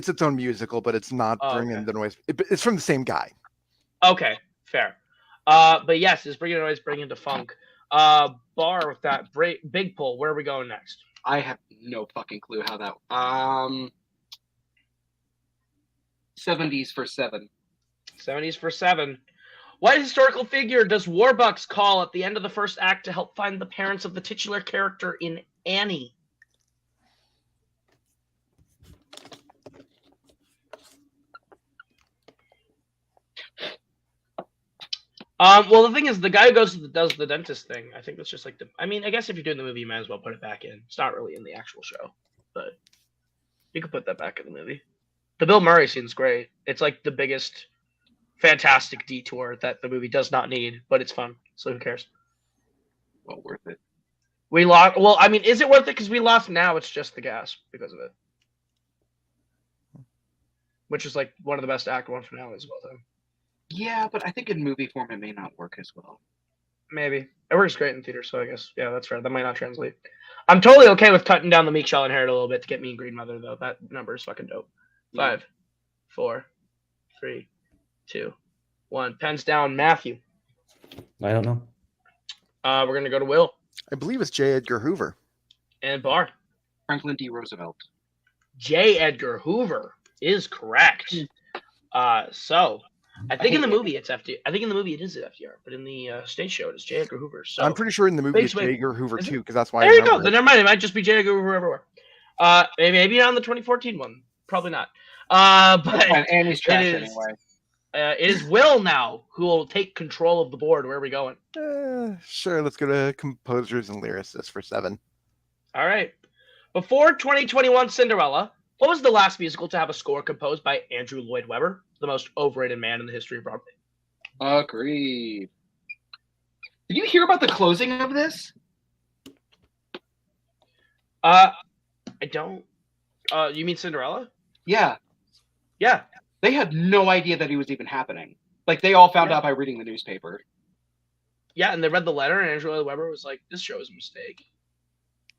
its own musical, but it's not bringing okay. the noise. It's from the same guy. Okay, fair. But yes, it's Bring Into Noise, Bring Into Funk. Bar with that big pull. Where are we going next? I have no fucking clue how that. 70s for 7. 70s for 7. What historical figure does Warbucks call at the end of the first act to help find the parents of the titular character in Annie? Well, the thing is, the guy who does the dentist thing. I think that's just like I guess if you're doing the movie, you might as well put it back in. It's not really in the actual show, but you could put that back in the movie. The Bill Murray scene's great. It's like the biggest, fantastic detour that the movie does not need, but it's fun. So who cares? Well, worth it. We lost. Well, is it worth it? Because we lost. Now it's just the gas because of it, which is like one of the best Act 1 finales of all time. Yeah, but I think in movie form it may not work as well. Maybe. It works great in theater, so I guess, yeah, that's fair. That might not translate. I'm totally okay with cutting down the Meek Shall Inherit a little bit to get Mean Green Mother, though. That number is fucking dope. 5, 4, 3, 2, 1. Pens down, Matthew. I don't know. We're going to go to Will. I believe it's J. Edgar Hoover. And Bar. Franklin D. Roosevelt. J. Edgar Hoover is correct. So I think in the movie it's FDR. I think in the movie it is FDR, but in the stage show it is J. Edgar Hoover. So I'm pretty sure in the movie Big it's swing. J. Edgar Hoover Is it? too, because that's why there I you go. remember Then it. never mind. It might just be J. Edgar Hoover everywhere. Maybe not on the 2014 one. Probably not. But And he's trash it is- anyway. it is Will now who will take control of the board. Where are we going? Sure, let's go to composers and lyricists for 7. All right. Before 2021 Cinderella, what was the last musical to have a score composed by Andrew Lloyd Webber, the most overrated man in the history of Broadway? Agreed. Did you hear about the closing of this? I don't. You mean Cinderella? Yeah. Yeah. They had no idea that he was even happening. Like, they all found Yeah. out by reading the newspaper. Yeah, and they read the letter, and Andrew Lloyd Webber was like, "This show is a mistake."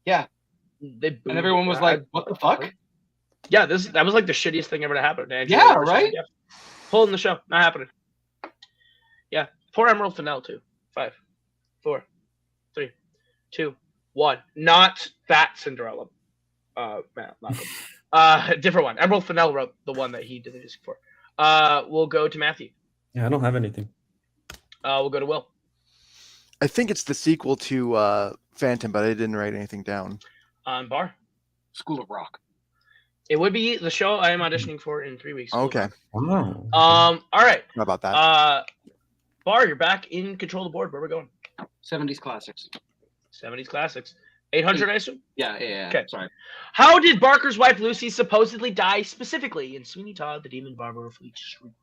Yeah. They booed And everyone it. was like, what the fuck? Yeah, that was like the shittiest thing ever to happen. Andrew Yeah, Lloyd Webber was right? like, "Yeah, pulling the show, not happening." Yeah, poor Emerald Fennell too. 5, 4, 3, 2, 1. Not that Cinderella. Different one. Emerald Fennell wrote the one that he did the music for. We'll go to Matthew. Yeah, I don't have anything. We'll go to Will. I think it's the sequel to Phantom, but I didn't write anything down. Bar. School of Rock. It would be the show I am auditioning for in 3 weeks. Okay, Wow. All right. how about that? Bar, you're back in control of the board. Where are we going? 70s classics. 70s classics. 800, I assume? Yeah. Okay. Sorry. How did Barker's wife Lucy supposedly die specifically in Sweeney Todd, the Demon Barber of Fleet Street?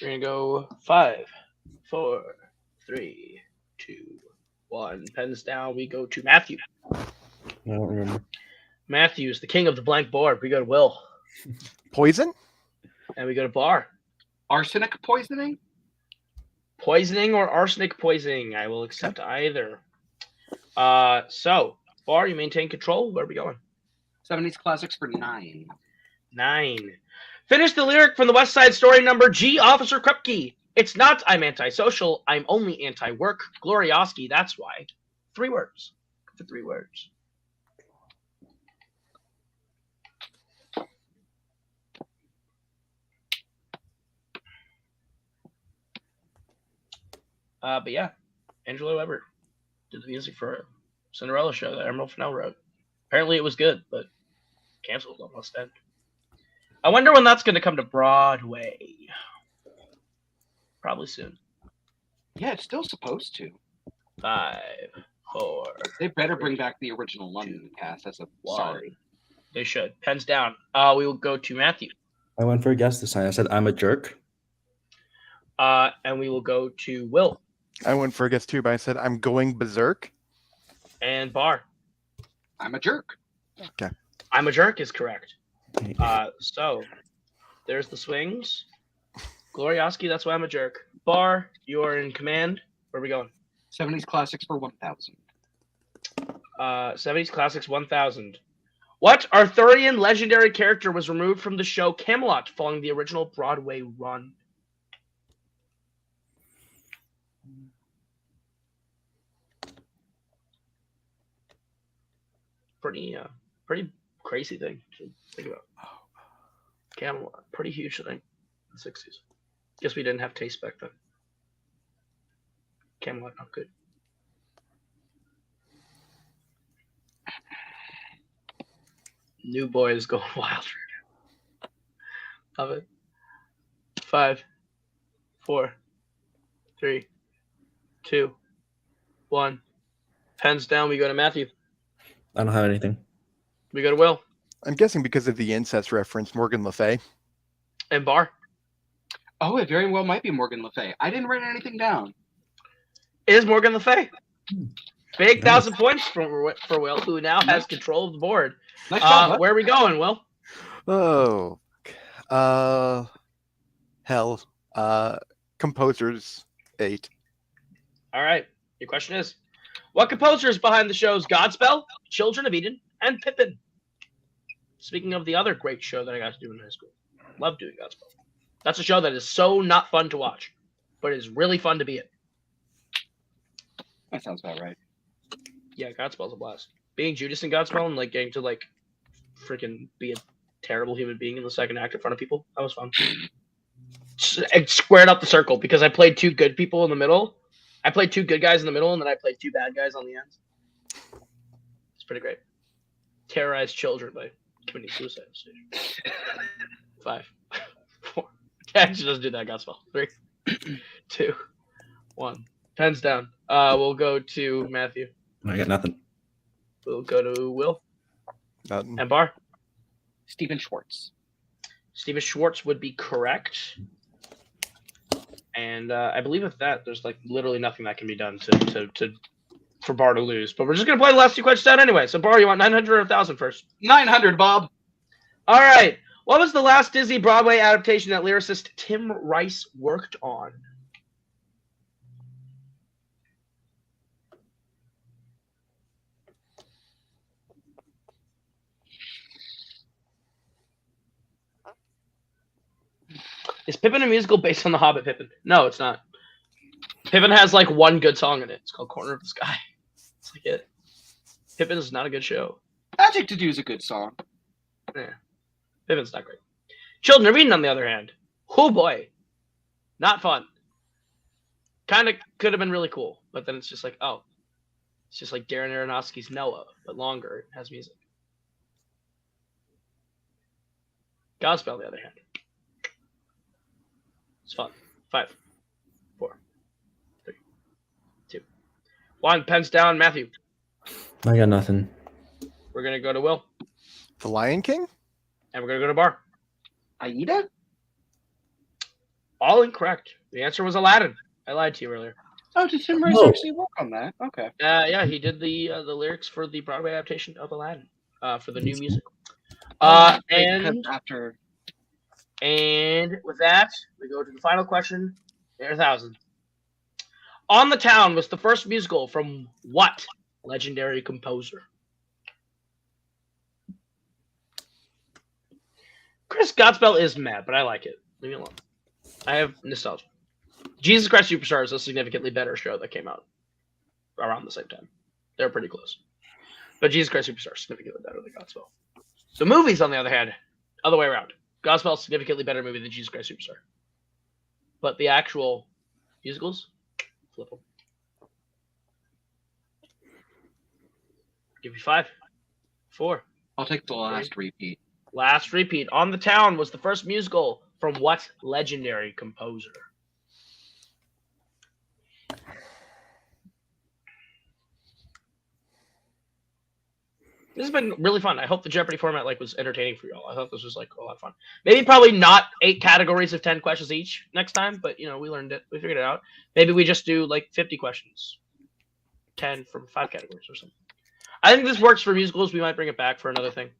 We're gonna go 5, 4, 3, 2, 1. Pens down. We go to Matthew. I don't remember. Matthew's the king of the blank board. We go to Will, Poison? and we go to Bar. Arsenic poisoning? Poisoning or arsenic poisoning? I will accept either. So Bar, you maintain control. Where are we going? 70s classics for 9. 9. Finish the lyric from the West Side Story number G. Officer Krupke. It's not I'm antisocial. I'm only anti-work. Glorioski. That's why. 3 words. For 3 words. But yeah, Angela Weber did the music for a Cinderella show that Emerald Fennell wrote. Apparently it was good, but canceled almost end. I wonder when that's going to come to Broadway. Probably soon. Yeah, it's still supposed to. 5, 4. They better bring back the original London cast. That's a 1. sorry. They should. Pens down. We will go to Matthew. I went for a guess this time. I said I'm a jerk. And we will go to Will I went for a guess too, but I said I'm going berserk. and Bar. I'm a jerk. I'm a jerk is correct. So there's the swings. Glorioski, that's why I'm a jerk. Bar, you are in command. Where are we going? 70s classics for 1,000. 70s Classics 1000. What Arthurian legendary character was removed from the show Camelot following the original Broadway run? Pretty crazy thing to think about. Camelot, pretty huge thing in the 60s. Guess we didn't have taste back then. Camelot, not good. New boys going wild right now. Love it. 5, 4, 3, 2, 1. Pens down. We go to Matthew. I don't have anything. We go to Will I'm guessing because of the incest reference, Morgan Le Fay. and Bar. Oh, it very well might be Morgan Le Fay. I didn't write anything down. It is Morgan Le Fay. Big Nice. 1,000 points for Will, who now has control of the board. Nice job, bud. Where are we going, Will? Oh, hell. Composers 8. All right. Your question is, what composer is behind the shows Godspell, Children of Eden, and Pippin? Speaking of the other great show that I got to do in high school, love doing Godspell. That's a show that is so not fun to watch, but is really fun to be in. That sounds about right. Yeah, Godspell's a blast. Being Judas in Godspell and like getting to like freaking be a terrible human being in the second act in front of people, that was fun. I squared up the circle because I played two good people in the middle. I played two good guys in the middle, and then I played two bad guys on the ends. It's pretty great. Terrorize children by committing suicide. 5, 4. I should just do that. Godspell. 3, 2, 1. Pens down. We'll go to Matthew. I got nothing. We'll go to Will. Nothing. And Bar. Steven Schwartz. Steven Schwartz would be correct. And I believe with that, there's like literally nothing that can be done for Bar to lose. But we're just gonna play the last two questions out anyway. So Bar, you want 900 or 1,000 first? 900, Bob. All right. What was the last Disney Broadway adaptation that lyricist Tim Rice worked on? Is Pippin a musical based on The Hobbit, Pippin? No, it's not. Pippin has like one good song in it. It's called Corner of the Sky. It's like it. Pippin is not a good show. Magic to Do is a good song. Yeah. Pippin's not great. Children of Eden, on the other hand. Oh boy. Not fun. Kind of could have been really cool, but then it's just like, oh. It's just like Darren Aronofsky's Noah, but longer. It has music. Godspell, on the other hand. It's fun. 5, 4, 3, 2, 1. Pens down, Matthew. I got nothing. We're gonna go to Will, The Lion King? and we're gonna go to Bar. Aida? All incorrect. The answer was Aladdin. I lied to you earlier. Oh, did Tim Rice Oh. actually work on that? Okay. Yeah, he did the lyrics for the Broadway adaptation of Aladdin, for the new musical. Because And after with that, we go to the final question. 1,000. On the Town was the first musical from what legendary composer? Chris Godspell is mad, but I like it. Leave me alone. I have nostalgia. Jesus Christ Superstar is a significantly better show that came out around the same time. They're pretty close. But Jesus Christ Superstar is significantly better than Godspell. The movies, on the other hand, other way around. Godspell is a significantly better movie than Jesus Christ Superstar. But the actual musicals, flip them. Give you 5, 4. I'll take the last repeat. Last repeat. On the Town was the first musical from what legendary composer? This has been really fun. I hope the Jeopardy format was entertaining for y'all. I thought this was a lot of fun. Maybe probably not 8 categories of 10 questions each next time, but we learned it. We figured it out. Maybe we just do 50 questions, 10 from 5 categories or something. I think this works for musicals. We might bring it back for another thing.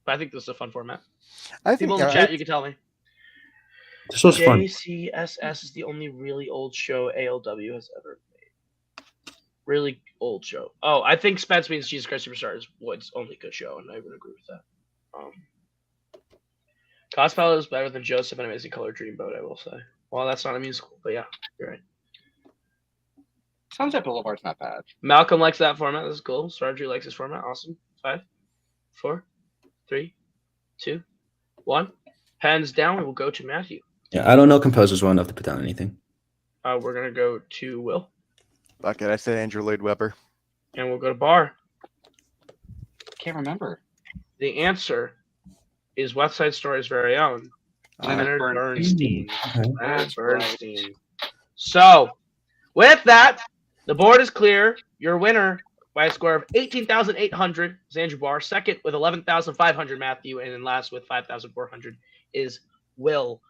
But I think this is a fun format. I think People in the chat, you can tell me. This was fun. JCSS is the only really old show ALW has ever made. Really old show. Oh, I think Spence means Jesus Christ Superstar is Wood's only good show, and I would agree with that. Godspell is better than Joseph and Amazing Color Dreamboat, I will say. Well, that's not a musical, but yeah, you're right. Sunset Boulevard's not bad. Malcolm likes that format. That's cool. Sarge likes this format. Awesome. 5, 4, 3, 2, 1. Hands down. We will go to Matthew. Yeah, I don't know composers well enough to put down anything. We're gonna go to Will, Fuck it, I said Andrew Lloyd Webber. and we'll go to Bar. Can't remember. The answer is West Side Story's very own Leonard Bernstein. Leonard Bernstein. So, with that, the board is clear. Your winner by a score of 18,800 is Andrew Barr. Second with 11,500, Matthew. And then last with 5,400 is Will.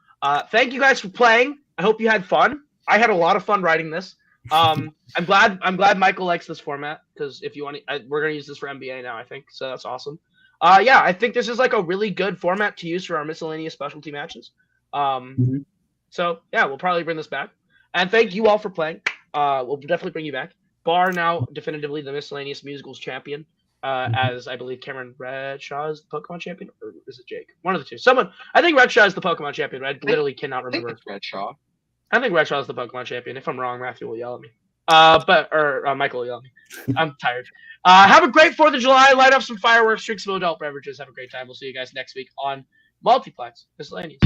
Thank you guys for playing. I hope you had fun. I had a lot of fun writing this. I'm glad Michael likes this format, because if you want to, we're going to use this for NBA now, I think. So that's awesome. Yeah, I think this is a really good format to use for our miscellaneous specialty matches. So yeah, we'll probably bring this back. And thank you all for playing. We'll definitely bring you back. Bar now definitively the miscellaneous musicals champion. as I believe Cameron Redshaw is the Pokemon champion, or is it Jake? One of the two. Someone. I think Redshaw is the Pokemon champion. I literally cannot I think remember. it's Redshaw. I think Redshaw is the Pokemon champion. If I'm wrong, Matthew will yell at me. Michael will yell at me. I'm tired. Have a great 4th of July. Light up some fireworks. Drink some adult beverages. Have a great time. We'll see you guys next week on Multiplex Miscellaneous.